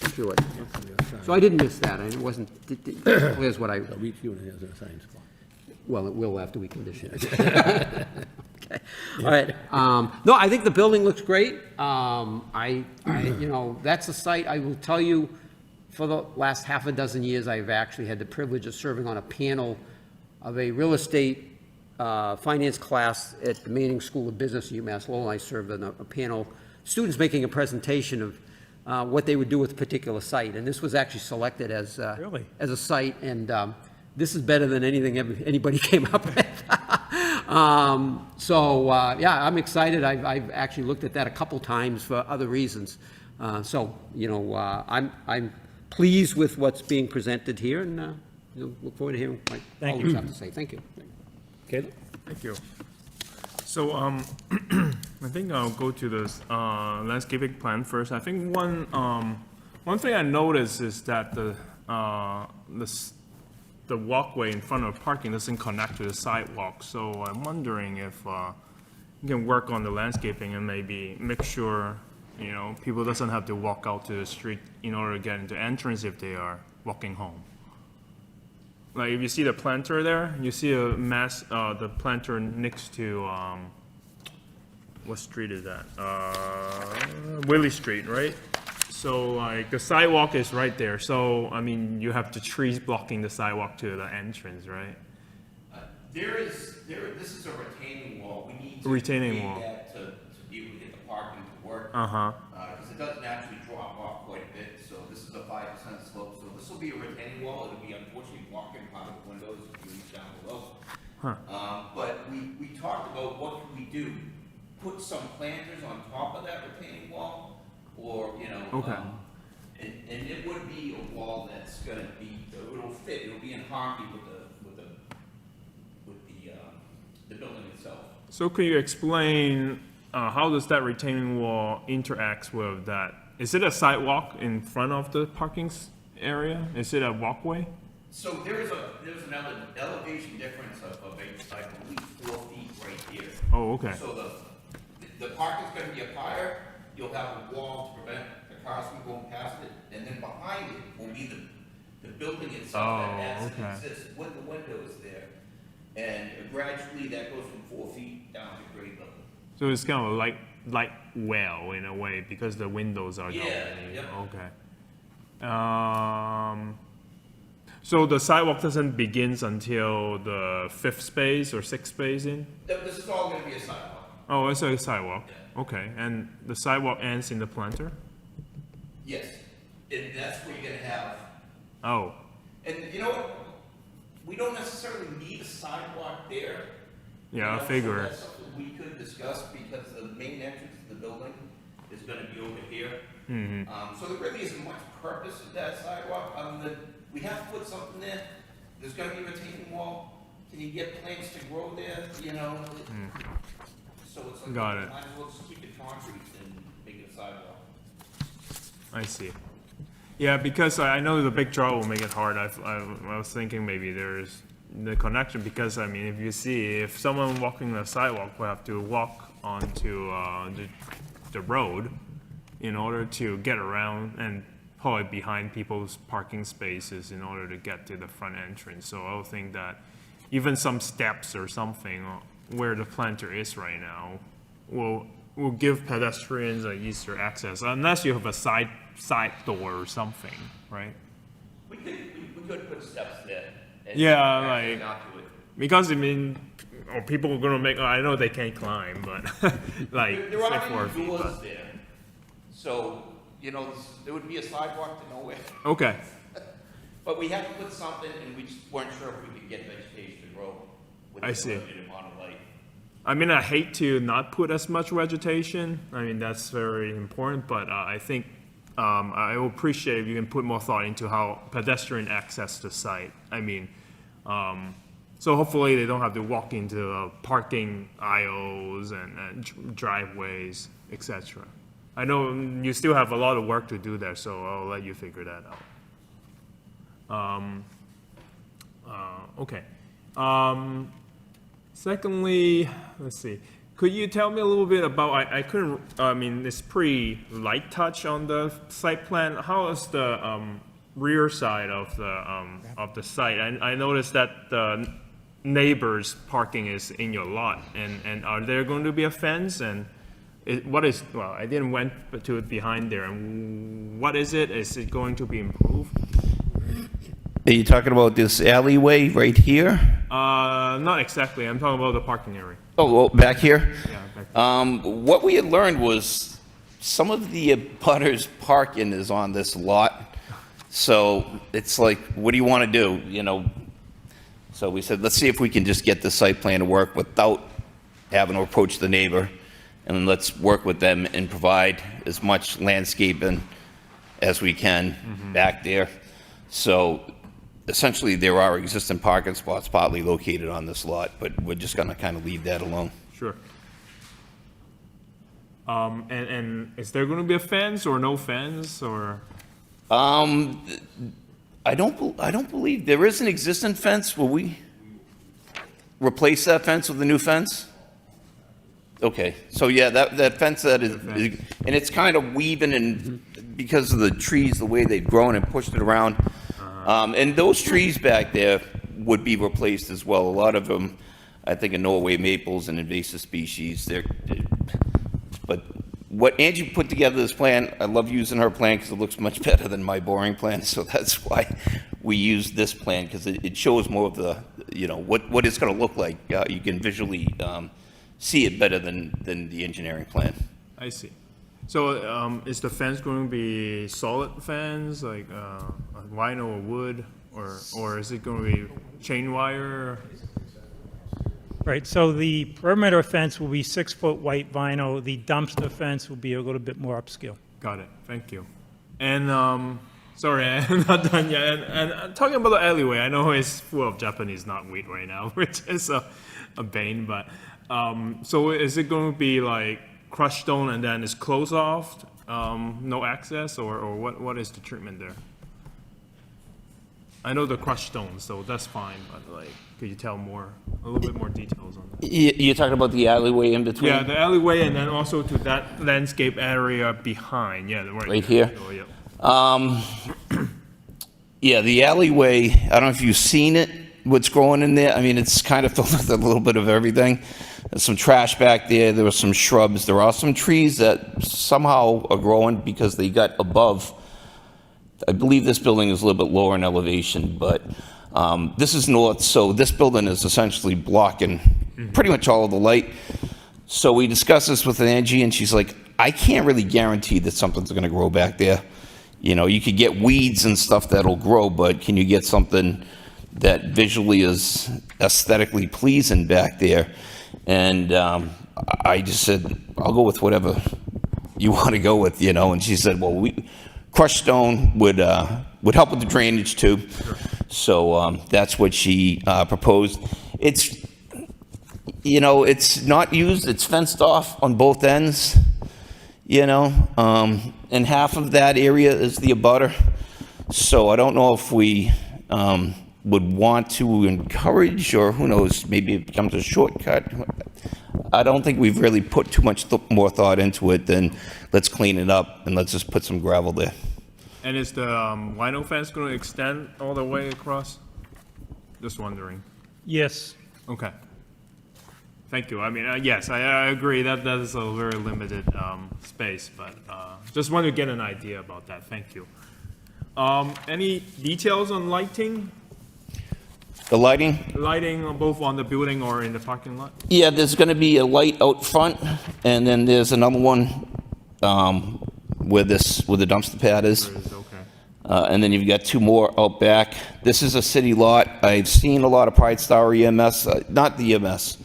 through it. So I didn't miss that. It wasn't, here's what I, So each unit has an assigned spot. well, it will after we condition it. Okay, all right. No, I think the building looks great. You know, that's a site, I will tell you, for the last half a dozen years, I've actually had the privilege of serving on a panel of a real estate finance class at the Manning School of Business at UMass Lowell. I served on a panel, students making a presentation of what they would do with a particular site, and this was actually selected as Really? as a site, and this is better than anything anybody came up with. Yeah, I'm excited. I've actually looked at that a couple times for other reasons. You know, I'm pleased with what's being presented here, and look forward to hearing what Thank colleagues you. have to say. Thank you. Caleb? Thank you. So, I think I'll go to this landscaping plan first. I think one thing I noticed is that the walkway in front of parking doesn't connect to the sidewalk. So I'm wondering if you can work on the landscaping and maybe make sure, you know, people doesn't have to walk out to the street in order to get into entrance if they are walking home. Like if you see the planter there, you see the planter next to, what street is that? Willie Street, right? So like the sidewalk is right there. So, I mean, you have the trees blocking the sidewalk to the entrance, right? This is a retaining wall. We need to Retaining create wall. that to be able to get the parking to work. Uh-huh. Because it doesn't actually drop off quite a bit, so this is a 5% slope, so this will be a retaining wall. It'll be unfortunately blocking part of the windows if you reach down below. But we talked about what can we do? Put some planters on top of that retaining wall, or, you know, Okay. and it would be a wall that's gonna be, it'll fit, it'll be in harmony with the building itself. So can you explain how does that retaining wall interacts with that? Is it a sidewalk in front of the parking area? Is it a walkway? So there's an elevation difference of I believe 4 feet right here. Oh, okay. So the parking's gonna be up higher, you'll have a wall to prevent the cars from going past it, and then behind it will be the building itself Oh, that as it okay. exists with the windows there. And gradually that goes from 4 feet down to grade level. So it's kind of like well in a way because the windows are down. Yeah, yep. Okay. So the sidewalk doesn't begin until the 5th space or 6th space in? This is all gonna be a sidewalk. Oh, it's a sidewalk. Okay, and the sidewalk ends in the planter? Yes, and that's where you're gonna have, Oh, and you know what? We don't necessarily need a sidewalk there. yeah, I So figure. that's something we could discuss because the main entrance to the building is gonna be over here. So there really isn't much purpose of that sidewalk, other than we have to put something there. There's gonna be a retaining wall. Can you get plants to grow there, you know? So it's like, Got it. might as well just keep it concrete and make it a sidewalk. I see. Yeah, because I know the big draw will make it hard. I was thinking maybe there's the connection because, I mean, if you see, if someone walking the sidewalk will have to walk onto the road in order to get around and probably behind people's parking spaces in order to get to the front entrance. So I would think that even some steps or something where the planter is right now will give pedestrians an easier access, unless you have a side door or something, right? We could put steps there. And Yeah, actually like- not do it. Because I mean, people are gonna make. I know they can't climb, but like There say aren't 4 any feet. doors But, there. So, you know, there would be a sidewalk to nowhere. okay, But we had to put something, and we just weren't sure if we could get vegetation to grow with I the see. limited amount of light. I mean, I hate to not put as much vegetation. I mean, that's very important, but I think I will appreciate if you can put more thought into how pedestrian access the site. I mean, so hopefully they don't have to walk into parking aisles and driveways, etc. I know you still have a lot of work to do there, so I'll let you figure that out. Okay. Secondly, let's see. Could you tell me a little bit about, I couldn't, I mean, it's pretty light touch on the site plan. How is the rear side of the site? I noticed that the neighbor's parking is in your lot, and are there going to be a fence? And what is, well, I didn't went to it behind there, and what is it? Is it going to be improved? Are you talking about this alleyway right here? Not exactly, I'm talking about the parking area. Oh, well, back here? Yeah, back there. What we had learned was some of the butters parking is on this lot. So it's like, what do you want to do, you know? So we said, let's see if we can just get the site plan to work without having to approach the neighbor. And then let's work with them and provide as much landscaping as we can back there. So essentially, there are existing parking spots partly located on this lot, but we're just gonna kind of leave that alone. Sure. And is there going to be a fence or no fence, or? I don't believe, there is an existing fence. Will we replace that fence with a new fence? Okay, so yeah, that fence that is, and it's kind of weaving and because of the trees, the way they've grown and pushed it around. And those trees back there would be replaced as well. A lot of them, I think, are Norway maples and invasive species. But what Angie put together this plan, I love using her plan because it looks much better than my boring plan. So that's why we use this plan, because it shows more of the, you know, what it's going to look like. You can visually see it better than the engineering plan. I see. So, is the fence going to be solid fence, like vinyl or wood, or is it going to be chain wire? Right, so the perimeter fence will be 6-foot white vinyl. The dumpster fence will be a little bit more upscale. Got it. Thank you. And sorry, I'm not done yet. And talking about the alleyway, I know it's full of Japanese knotweed right now, which is a bane. But so is it going to be like crushed stone and then it's closed off, no access, or what is the treatment there? I know the crushed stone, so that's fine. But like, could you tell a little bit more details on that? You're talking about the alleyway in between? Yeah, the alleyway, and then also to that landscape area behind. Yeah, Right here? Oh, yeah. Yeah, the alleyway, I don't know if you've seen it, what's growing in there. I mean, it's kind of filled with a little bit of everything. There's some trash back there. There were some shrubs. There are some trees that somehow are growing because they got above. I believe this building is a little bit lower in elevation, but this is north, so this building is essentially blocking pretty much all of the light. So we discussed this with Angie, and she's like, I can't really guarantee that something's going to grow back there. You know, you could get weeds and stuff that'll grow, but can you get something that visually is aesthetically pleasing back there? And I just said, I'll go with whatever you want to go with, you know. And she said, well, crushed stone would help with the drainage too. Sure. So that's what she proposed. It's, you know, it's not used. It's fenced off on both ends, you know, and half of that area is the abutter. So I don't know if we would want to encourage, or who knows, maybe it becomes a shortcut. I don't think we've really put too much more thought into it than let's clean it up and let's just put some gravel there. And is the vinyl fence going to extend all the way across? Just wondering. Yes. Okay. Thank you. I mean, yes, I agree that that is a very limited space, but just wanted to get an idea about that. Thank you. Any details on lighting? The lighting? Lighting both on the building or in the parking lot? Yeah, there's going to be a light out front, and then there's another one where the dumpster pad is. Okay. And then you've got two more out back. This is a city lot. I've seen a lot of Pride Star EMS, not the EMS,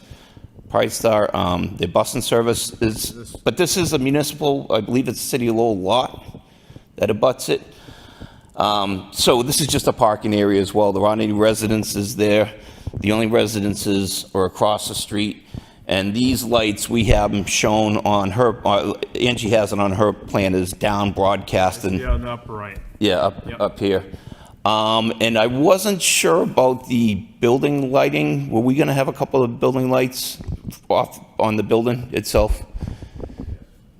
Pride Star, the busing service is, but this is a municipal, I believe it's City of Lowell lot that abuts it. So this is just a parking area as well. There aren't any residences there. The only residences are across the street. And these lights, we have them shown on her, Angie has it on her plan, is down broadcasting. Yeah, on the upper right. Yeah, up here. And I wasn't sure about the building lighting. Were we going to have a couple of building lights off on the building itself?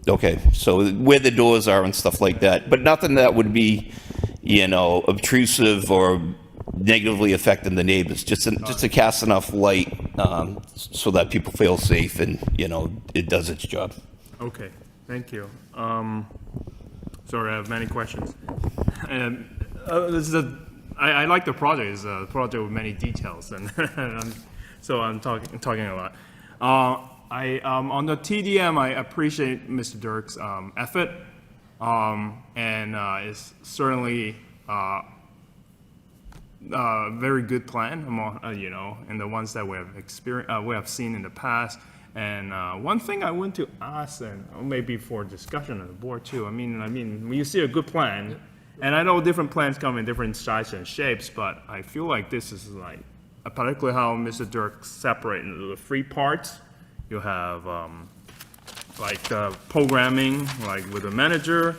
Okay, so where the doors are and stuff like that, but nothing that would be, obtrusive or negatively affecting the neighbors, just to cast enough light so that people feel safe and, it does its job. Okay, thank you. Sorry, I have many questions. And I like the project. It's a project with many details, and so I'm talking a lot. On the TDM, I appreciate Mr. Dirk's effort, and it's certainly a very good plan, and the ones that we have seen in the past. And one thing I want to ask, and maybe for discussion on the board too. I mean, when you see a good plan, and I know different plans come in different sizes and shapes, but I feel like this is like, particularly how Mr. Dirk separated into the three parts. You have like the programming, like with the manager,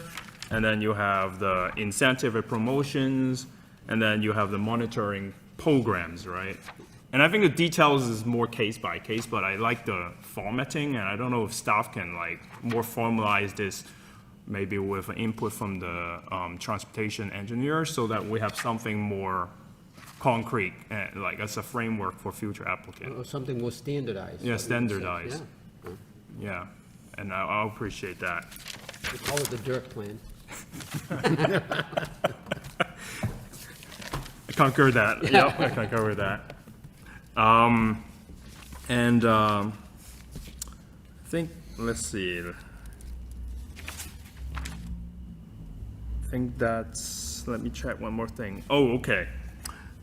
and then you have the incentive and promotions, and then you have the monitoring programs, right? And I think the details is more case by case, but I like the formatting, and I don't know if staff can like more formalize this, maybe with input from the transportation engineer, so that we have something more concrete, like as a framework for future applicants. Or something more standardized. Yeah, that makes sense, standardized. yeah. Yeah, and I'll appreciate that. We call it the Dirk plan. I concur that. Yep, I concur with that. I think, let's see. I think that's, let me check one more thing. Oh, okay.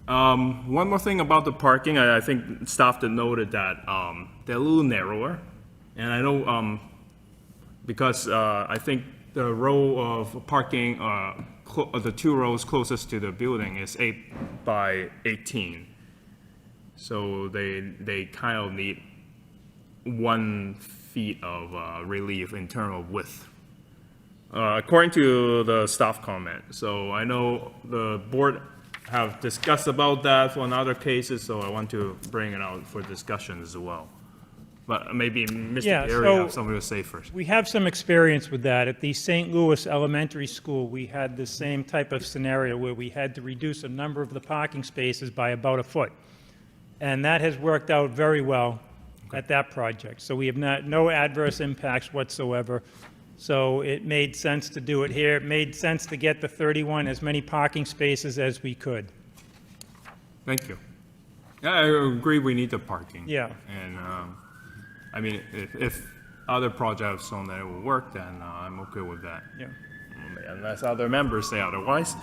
One more thing about the parking. I think staff had noted that they're a little narrower. And I know because I think the row of parking, the two rows closest to the building is 8 by 18. So they kind of need 1 feet of relief in terms of width, according to the staff comment. So I know the board have discussed about that for other cases, so I want to bring it out for discussion as well. But maybe Mr. Yeah, Gary so- have something to say first. We have some experience with that. At the St. Louis Elementary School, we had the same type of scenario where we had to reduce a number of the parking spaces by about a foot. And that has worked out very well at that project. So we have no adverse impacts whatsoever. So it made sense to do it here. It made sense to get the 31, as many parking spaces as we could. Thank you. Yeah, I agree we need the parking. Yeah. And, I mean, if other projects shown that it will work, then I'm okay with that. Yeah. Unless other members say otherwise.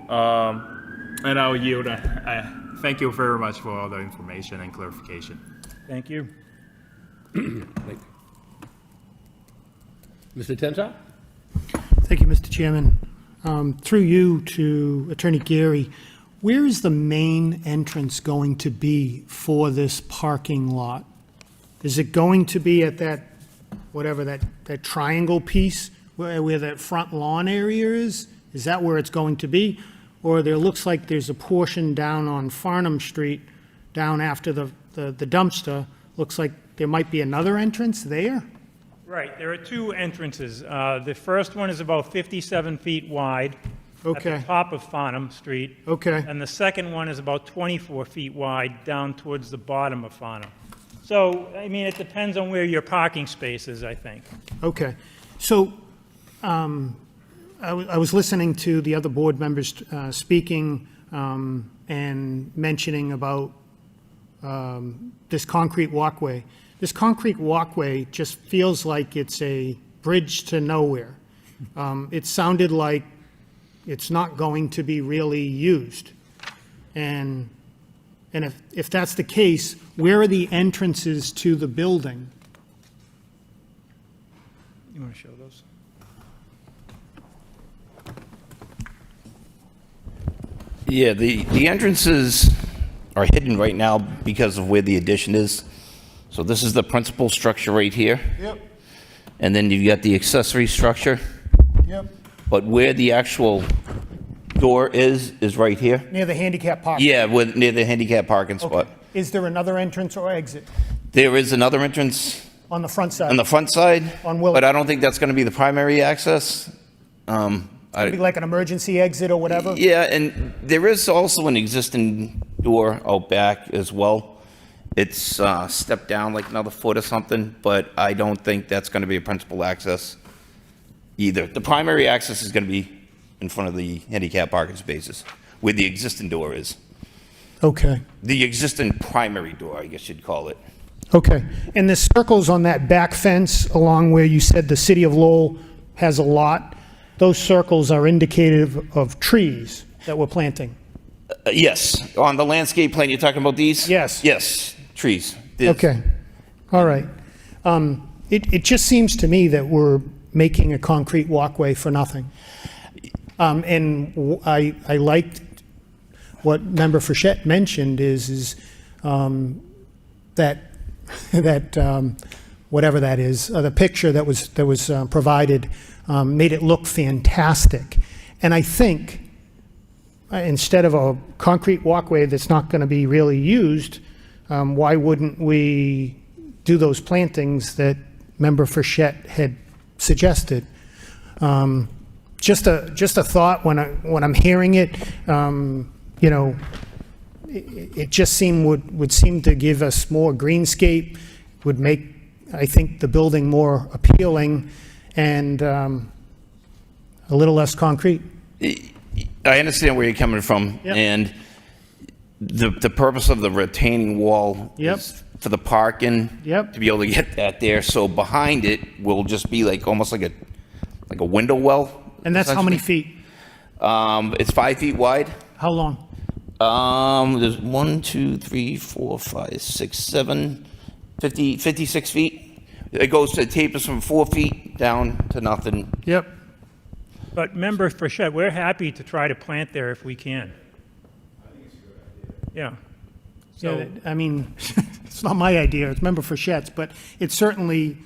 And I'll yield. Thank you very much for all the information and clarification. Thank you. Mr. Tensar? Thank you, Mr. Chairman. Through you to Attorney Gary, where is the main entrance going to be for this parking lot? Is it going to be at that, whatever, that triangle piece where that front lawn area is? Is that where it's going to be? Or there looks like there's a portion down on Farnham Street, down after the dumpster, looks like there might be another entrance there? Right, there are two entrances. The first one is about 57 feet wide at Okay. the top of Farnham Street. Okay. And the second one is about 24 feet wide down towards the bottom of Farnham. So, I mean, it depends on where your parking space is, I think. Okay. So I was listening to the other board members speaking and mentioning about this concrete walkway. This concrete walkway just feels like it's a bridge to nowhere. It sounded like it's not going to be really used. And if that's the case, where are the entrances to the building? You want to show those? Yeah, the entrances are hidden right now because of where the addition is. So this is the principal structure right here. Yep, And then you've got the accessory structure. yep. But where the actual door is right here. Near the handicap parking? Yeah, near the handicap parking spot. Is there another entrance or exit? There is another entrance on the front side? on the front side. On Willow. But I don't think that's going to be the primary access. Maybe like an emergency exit or whatever? Yeah, and there is also an existing door out back as well. It's stepped down like another foot or something, but I don't think that's going to be a principal access either. The primary access is going to be in front of the handicap parking spaces, where the existing door is. Okay, The existing primary door, I guess you'd call it. okay. And the circles on that back fence along where you said the city of Lowell has a lot, those circles are indicative of trees that we're planting? Yes, on the landscape plan, you're talking about these? Yes. Yes, trees. There's- Okay, all right. It just seems to me that we're making a concrete walkway for nothing. I liked what Member Frechette mentioned is that whatever that is, the picture that was provided made it look fantastic. And I think instead of a concrete walkway that's not going to be really used, why wouldn't we do those plantings that Member Frechette had suggested? Just a thought when I'm hearing it. You know, it just would seem to give us more greenscape, would make, I think, the building more appealing and a little less concrete. I understand where you're coming from, Yep. and the purpose of the retaining wall Yep. is for the parking. Yep. To be able to get that there, so behind it will just be like, almost like a window well. And that's how many essentially. feet? It's 5 feet wide. How long? There's 1, 2, 3, 4, 5, 6, 7, 56 feet. It tapers from 4 feet down to nothing. Yep. But Member Frechette, we're happy to try to plant there if we can. Yeah. So, Yeah, I mean, it's not my idea, it's Member Frechette's, but it certainly,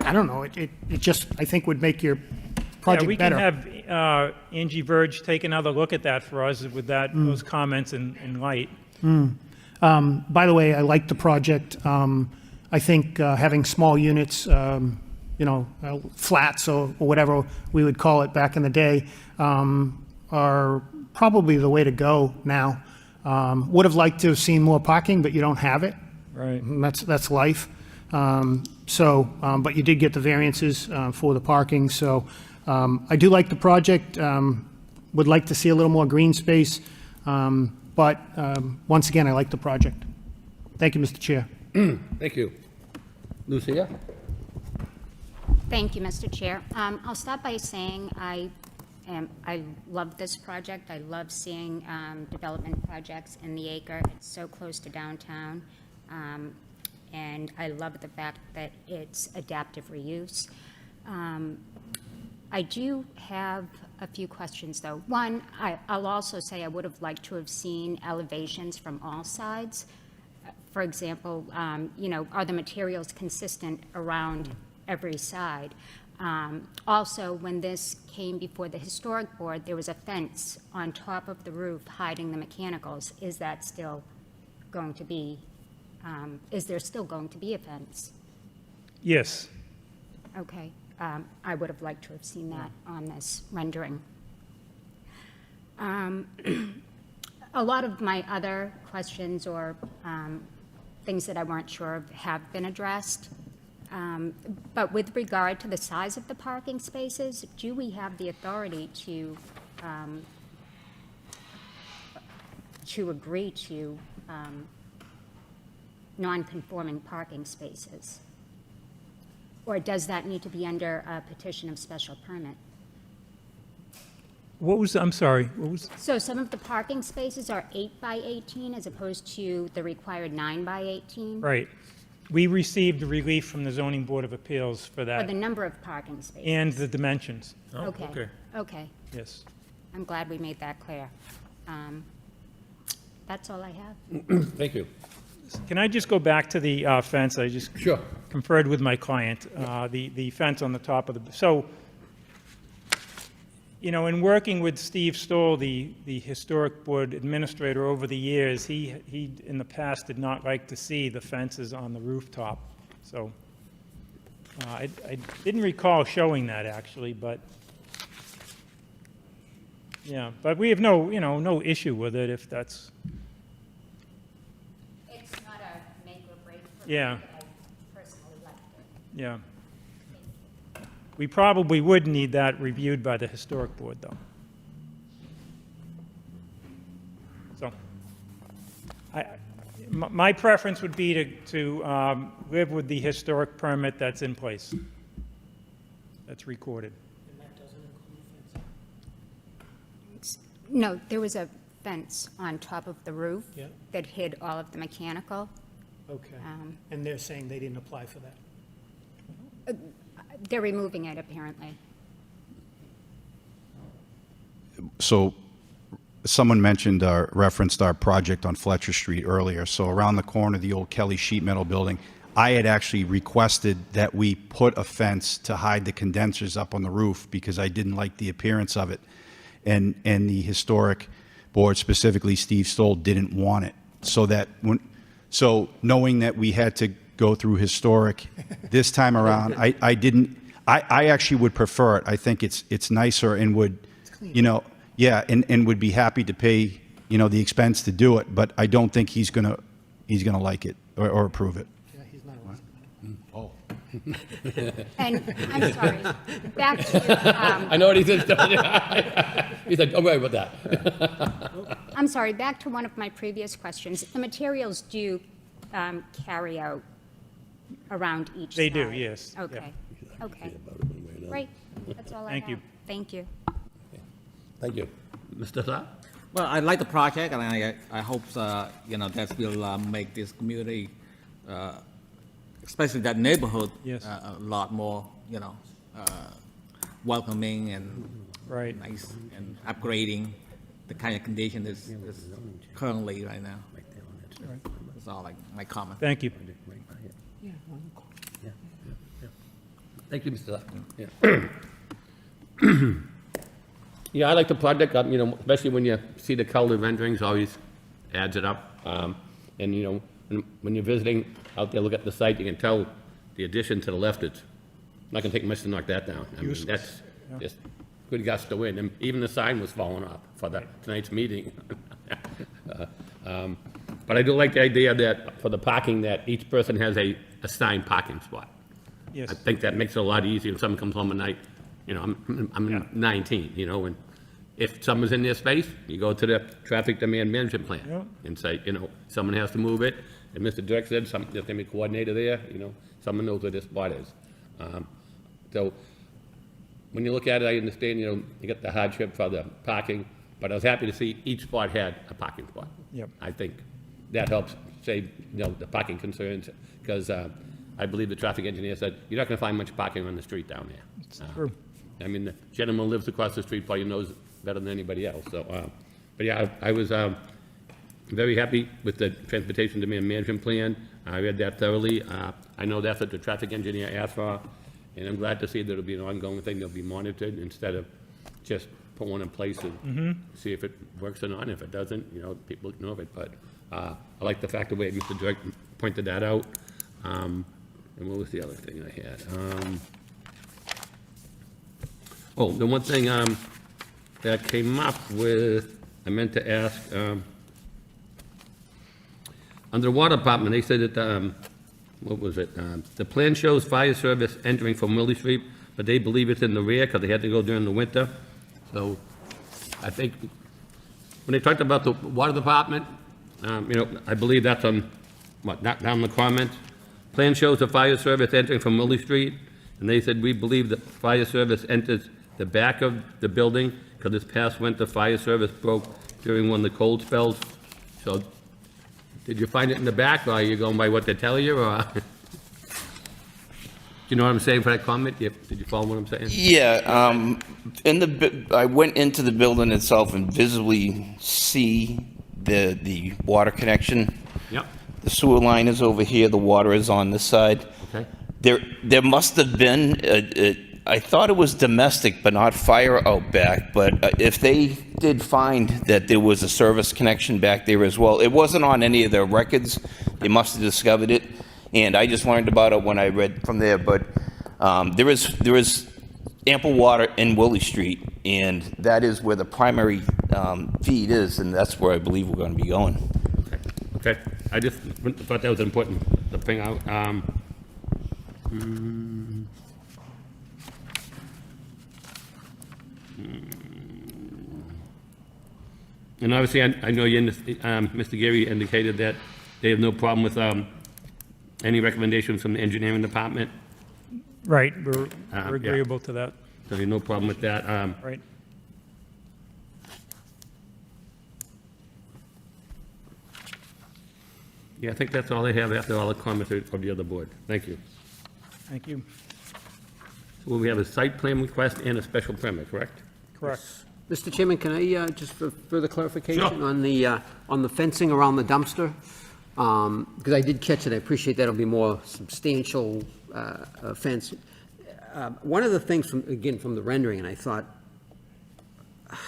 I don't know, it just, I think would make your yeah, project we better. can have Angie Verge take another look at that for us with those comments in light. By the way, I like the project. I think having small units, flats or whatever we would call it back in the day, are probably the way to go now. Would have liked to have seen more parking, but you don't have it. Right. That's life. But you did get the variances for the parking, so I do like the project. Would like to see a little more green space, but once again, I like the project. Thank you, Mr. Chair. Thank you. Lucia? Thank you, Mr. Chair. I'll start by saying I love this project. I love seeing development projects in the acre. It's so close to downtown. And I love the fact that it's adaptive reuse. I do have a few questions, though. One, I'll also say I would have liked to have seen elevations from all sides. For example, are the materials consistent around every side? Also, when this came before the historic board, there was a fence on top of the roof hiding the mechanicals. Is that still going to be, is there still going to be a fence? Yes. Okay. I would have liked to have seen that on this rendering. A lot of my other questions or things that I weren't sure of have been addressed. But with regard to the size of the parking spaces, do we have the authority to agree to non-conforming parking spaces? Or does that need to be under a petition of special permit? I'm sorry, what was? So some of the parking spaces are 8 by 18 as opposed to the required 9 by 18? Right. We received relief from the Zoning Board of Appeals for For that the number of parking spaces? and the dimensions. Okay, okay. Yes. I'm glad we made that clear. That's all I have. Thank you. Can I just go back to the fence? I just Sure. conferred with my client, the fence on the top of the, so You know, in working with Steve Stoll, the Historic Board Administrator over the years, he in the past did not like to see the fences on the rooftop. So I didn't recall showing that, actually, but, yeah. But we have no issue with it if that's, It's not a make or break for me. Yeah. But I personally liked it. yeah. We probably would need that reviewed by the Historic Board, though. So, my preference would be to live with the historic permit that's in place, that's recorded. No, there was a fence on top of the roof Yeah. that hid all of the mechanical. Okay. Um, And they're saying they didn't apply for that? They're removing it, apparently. So someone mentioned, referenced our project on Fletcher Street earlier. So around the corner of the old Kelly Sheet Metal Building, I had actually requested that we put a fence to hide the condensers up on the roof because I didn't like the appearance of it. And the Historic Board, specifically Steve Stoll, didn't want it. So knowing that we had to go through Historic this time around, I actually would prefer it. I think it's nicer and would, yeah, and would be happy to pay, the expense to do it, but I don't think he's gonna like it or approve it. Yeah, he's not allowed. Oh. And I'm sorry, back to, I know what he said. He said, don't worry about that. I'm sorry, back to one of my previous questions. The materials do carry out around each side? They do, yes. Yeah. Okay, okay. Great, that's all I have. Thank you. Thank you. Thank you. Mr. Saab? Well, I like the project, and I hope, that will make this community, especially that neighborhood, Yes. a lot more, welcoming and Right. nice, and upgrading the kind of condition is currently right now. That's all my comment. Thank you. Thank you, Mr. Saab. Yeah. Yeah, I like the project, especially when you see the color renderings, always adds it up. And, when you're visiting out there, look at the site, you can tell the addition to the left, it's not gonna take much to knock that down. I mean, that's just good gust of wind, and even the sign was falling off for tonight's meeting. But I do like the idea that, for the parking, that each person has a assigned parking spot. Yes. I think that makes it a lot easier when someone comes home at night, I'm 19, and if someone's in their space, you go to the traffic demand management plan Yeah. and say, someone has to move it, and Mr. Dirk said, there's gonna be a coordinator there, someone knows where this spot is. So, when you look at it, I understand, you get the hardship for the parking, but I was happy to see each spot had a parking spot. Yep. I think that helps save, the parking concerns, because I believe the traffic engineer said, you're not gonna find much parking on the street down there. It's true. I mean, the gentleman lives across the street, probably knows better than anybody else, so, but yeah, I was very happy with the transportation demand management plan. I read that thoroughly. I know that's what the traffic engineer asked for, and I'm glad to see that it'll be an ongoing thing, that'll be monitored instead of just put one in place and see if it works or not, and if it doesn't, people ignore it, but I like the fact the way Mr. Dirk pointed that out. And what was the other thing I had? Oh, the one thing that came up with, I meant to ask, under the water department, they said that, what was it? The plan shows fire service entering from Willie Street, but they believe it's in the rear because they had to go during the winter. So I think when they talked about the water department, I believe that's on, down the comment. Plan shows the fire service entering from Willie Street, and they said, we believe that fire service enters the back of the building because this past winter, fire service broke during one of the cold spells. So did you find it in the back, or are you going by what they tell you, or? Do you know what I'm saying for that comment? Did you follow what I'm saying? Yeah, I went into the building itself and visibly see the water connection. Yep. The sewer line is over here, the water is on this side. Okay. There must have been I thought it was domestic, but not fire out back. But if they did find that there was a service connection back there as well, it wasn't on any of their records. They must have discovered it, and I just learned about it when I read from there. But there is ample water in Willie Street, and that is where the primary feed is, and that's where I believe we're going to be going. Okay, I just thought that was important to bring out. And obviously, I know you, Mr. Gary indicated that they have no problem with any recommendations from the engineering department, Right, we're yeah. agreeable to that, so you have no problem with that. right? Yeah, I think that's all I have after all the comments of the other board. Thank you. Thank you. So we have a site plan request and a special permit, correct? Correct. Mr. Chairman, can I, just for further clarification Sure. on the fencing around the dumpster? Because I did catch it, I appreciate that'll be more substantial fence. One of the things from, again, from the rendering, and I thought,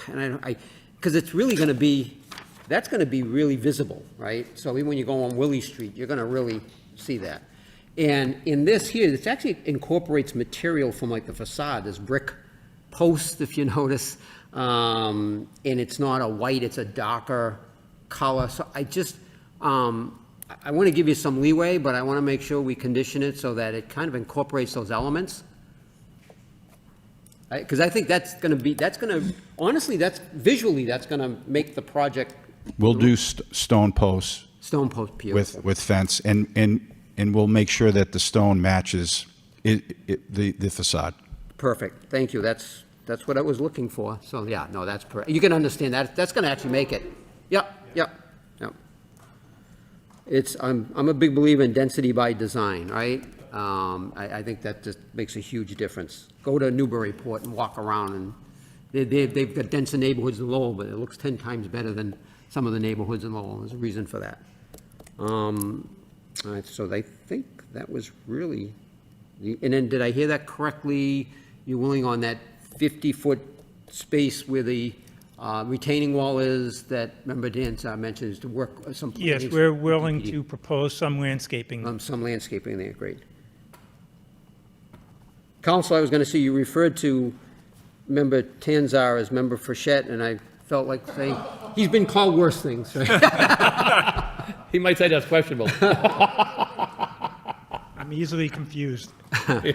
and because it's really gonna be, that's gonna be really visible, right? So even when you go on Willie Street, you're gonna really see that. And in this here, this actually incorporates material from like the facade, this brick post, if you notice. And it's not a white, it's a darker color. So I just, I want to give you some leeway, but I want to make sure we condition it so that it kind of incorporates those elements. Because I think that's going to be, honestly, visually, that's going to make the project. We'll do stone posts Stone post, beautiful. with fence, and we'll make sure that the stone matches the facade. Perfect, thank you, that's what I was looking for, so yeah, no, that's perfect. You can understand that, that's going to actually make it. Yep. I'm a big believer in density by design, right? I think that just makes a huge difference. Go to Newburyport and walk around, and they've got denser neighborhoods in Lowell, but it looks 10 times better than some of the neighborhoods in Lowell. There's a reason for that. All right, so I think that was really, and then did I hear that correctly? You're willing on that 50-foot space where the retaining wall is, that, remember Dan mentioned, is to work some. Yes, we're willing to propose some landscaping. Some landscaping there, great. Council, I was going to say, you referred to Member Tanzar as Member Frechette, and I felt like saying, he's been called worse things, right? He might say that's questionable. I'm easily confused. Thank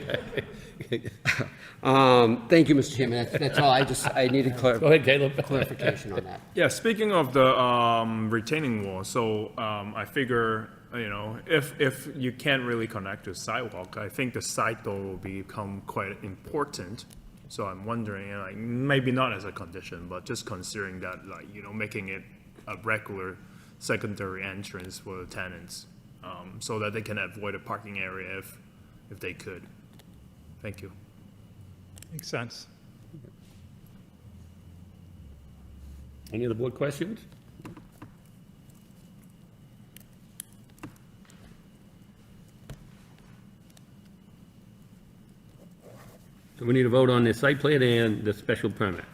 you, Mr. Chairman, that's all, I needed Go ahead, Caleb. clarification on that. Yeah, speaking of the retaining wall, so I figure, if you can't really connect to a sidewalk, I think the side door will become quite important. So I'm wondering, like, maybe not as a condition, but just considering that, like, making it a regular secondary entrance for the tenants, so that they can avoid a parking area if they could. Thank you. Makes sense. Any other board questions? So we need a vote on the site plan and the special permit.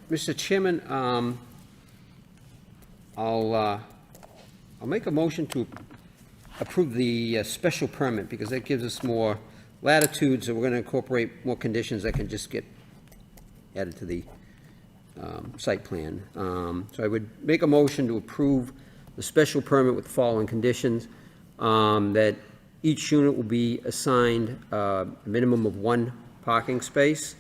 Mr. Chairman, I'll make a motion to approve the special permit, because that gives us more latitude, so we're going to incorporate more conditions that can just get added to the site plan. So I would make a motion to approve the special permit with the following conditions, that each unit will be assigned a minimum of 1 parking space.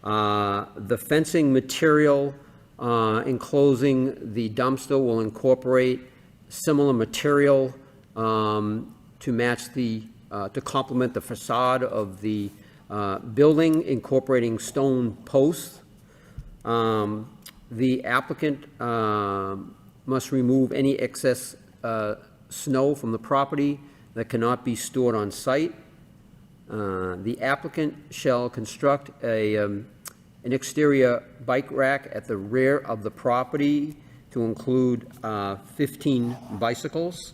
The fencing material enclosing the dumpster will incorporate similar material to match to complement the facade of the building, incorporating stone posts. The applicant must remove any excess snow from the property that cannot be stored on site. The applicant shall construct an exterior bike rack at the rear of the property to include 15 bicycles.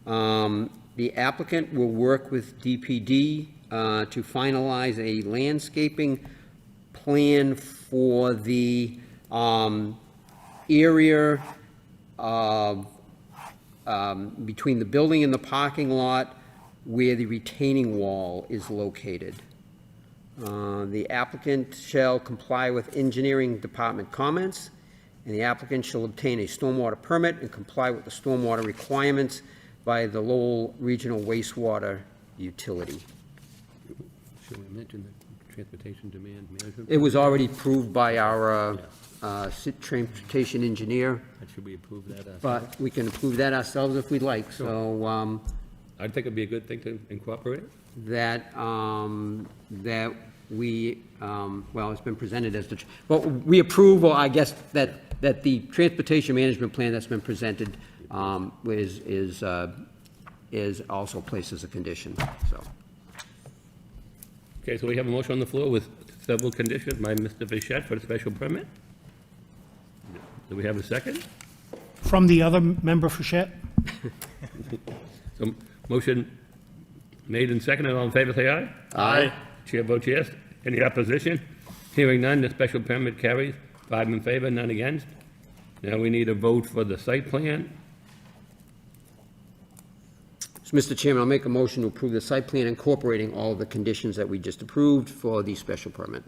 The applicant will work with DPD to finalize a landscaping plan for the area of, between the building and the parking lot where the retaining wall is located. The applicant shall comply with engineering department comments, and the applicant shall obtain a stormwater permit and comply with the stormwater requirements by the Lowell Regional Wastewater Utility. Should we mention the transportation demand management? It was already approved by our transportation engineer, Should we approve that? but we can approve that ourselves if we'd like. So I think it'd be a good thing to incorporate. that, that we, well, it's been presented as the, well, we approve, or I guess that the transportation management plan that's been presented is also placed as a condition, so. Okay, so we have a motion on the floor with several conditions by Mr. Bichette for the special permit. Do we have a second? From the other member, Frechette? So, motion made and seconded, all in favor, say aye. Aye. Chair votes yes. Any opposition? Hearing none, the special permit carries. 5 in favor, none against. Now we need a vote for the site plan. So, Mr. Chairman, I'll make a motion to approve the site plan incorporating all of the conditions that we just approved for the special permit.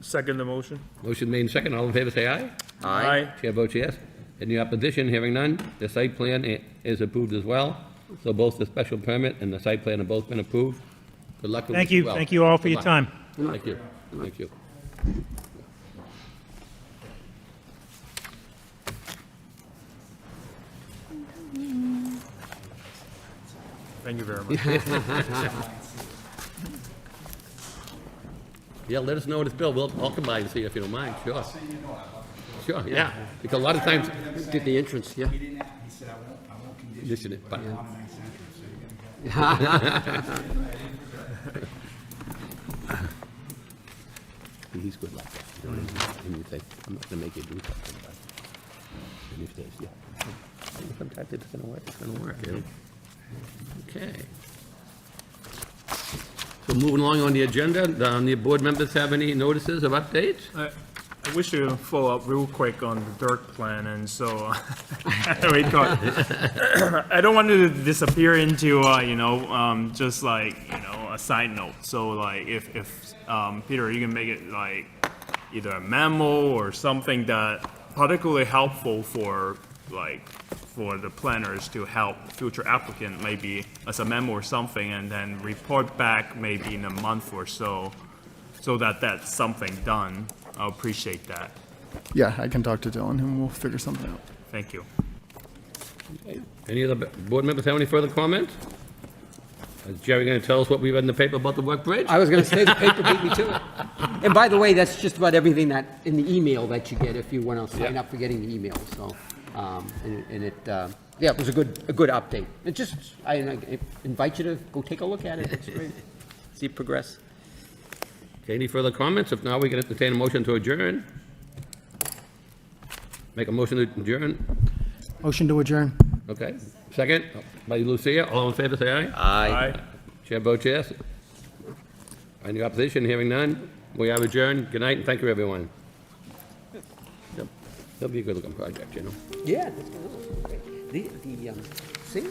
Second the motion. Motion made and seconded, all in favor, say aye. Aye. Chair votes yes. Any opposition? Hearing none, the site plan is approved as well. So both the special permit and the site plan have both been approved. Good luck. and Thank wish you. well. Thank you all for Good your luck. time. Thank you. Thank you. Thank you very much. Yeah, let us know when it's built. I'll come by and see if you don't mind. Sure. Sure, yeah. Because a lot of times, Did the entrance, yeah. condition it, but he's good like that. You know what I mean? And you think, I'm not gonna make you do something, but and if there's, yeah. Sometimes it's gonna work, you know? Okay. So moving along on the agenda, the board members have any notices of updates? I wish to follow up real quick on the dirt plan, and so I don't want to disappear into just like a side note. So like if Peter, you can make it like either a memo or something that particularly helpful for the planners to help future applicant, maybe as a memo or something, and then report back maybe in a month or so, so that that's something done. I appreciate that. Yeah, I can talk to Dylan and we'll figure something out. Thank you. Any other board members have any further comments? Is Jerry gonna tell us what we read in the paper about the work bridge? I was going to say the paper beat me to it. And by the way, that's just about everything that, in the email that you get if you want to sign up for getting the email, so. Yeah, it was a good update. It just, I invite you to go take a look at it. It's great. See it progress. Okay, any further comments? If not, we can entertain a motion to adjourn. Make a motion to adjourn. Motion to adjourn. Okay, second, by Lucia, all in favor, say aye. Aye. Chair votes yes. Any opposition? Hearing none, we are adjourned. Good night, and thank you, everyone. It'll be a good-looking project, you know? Yeah. See?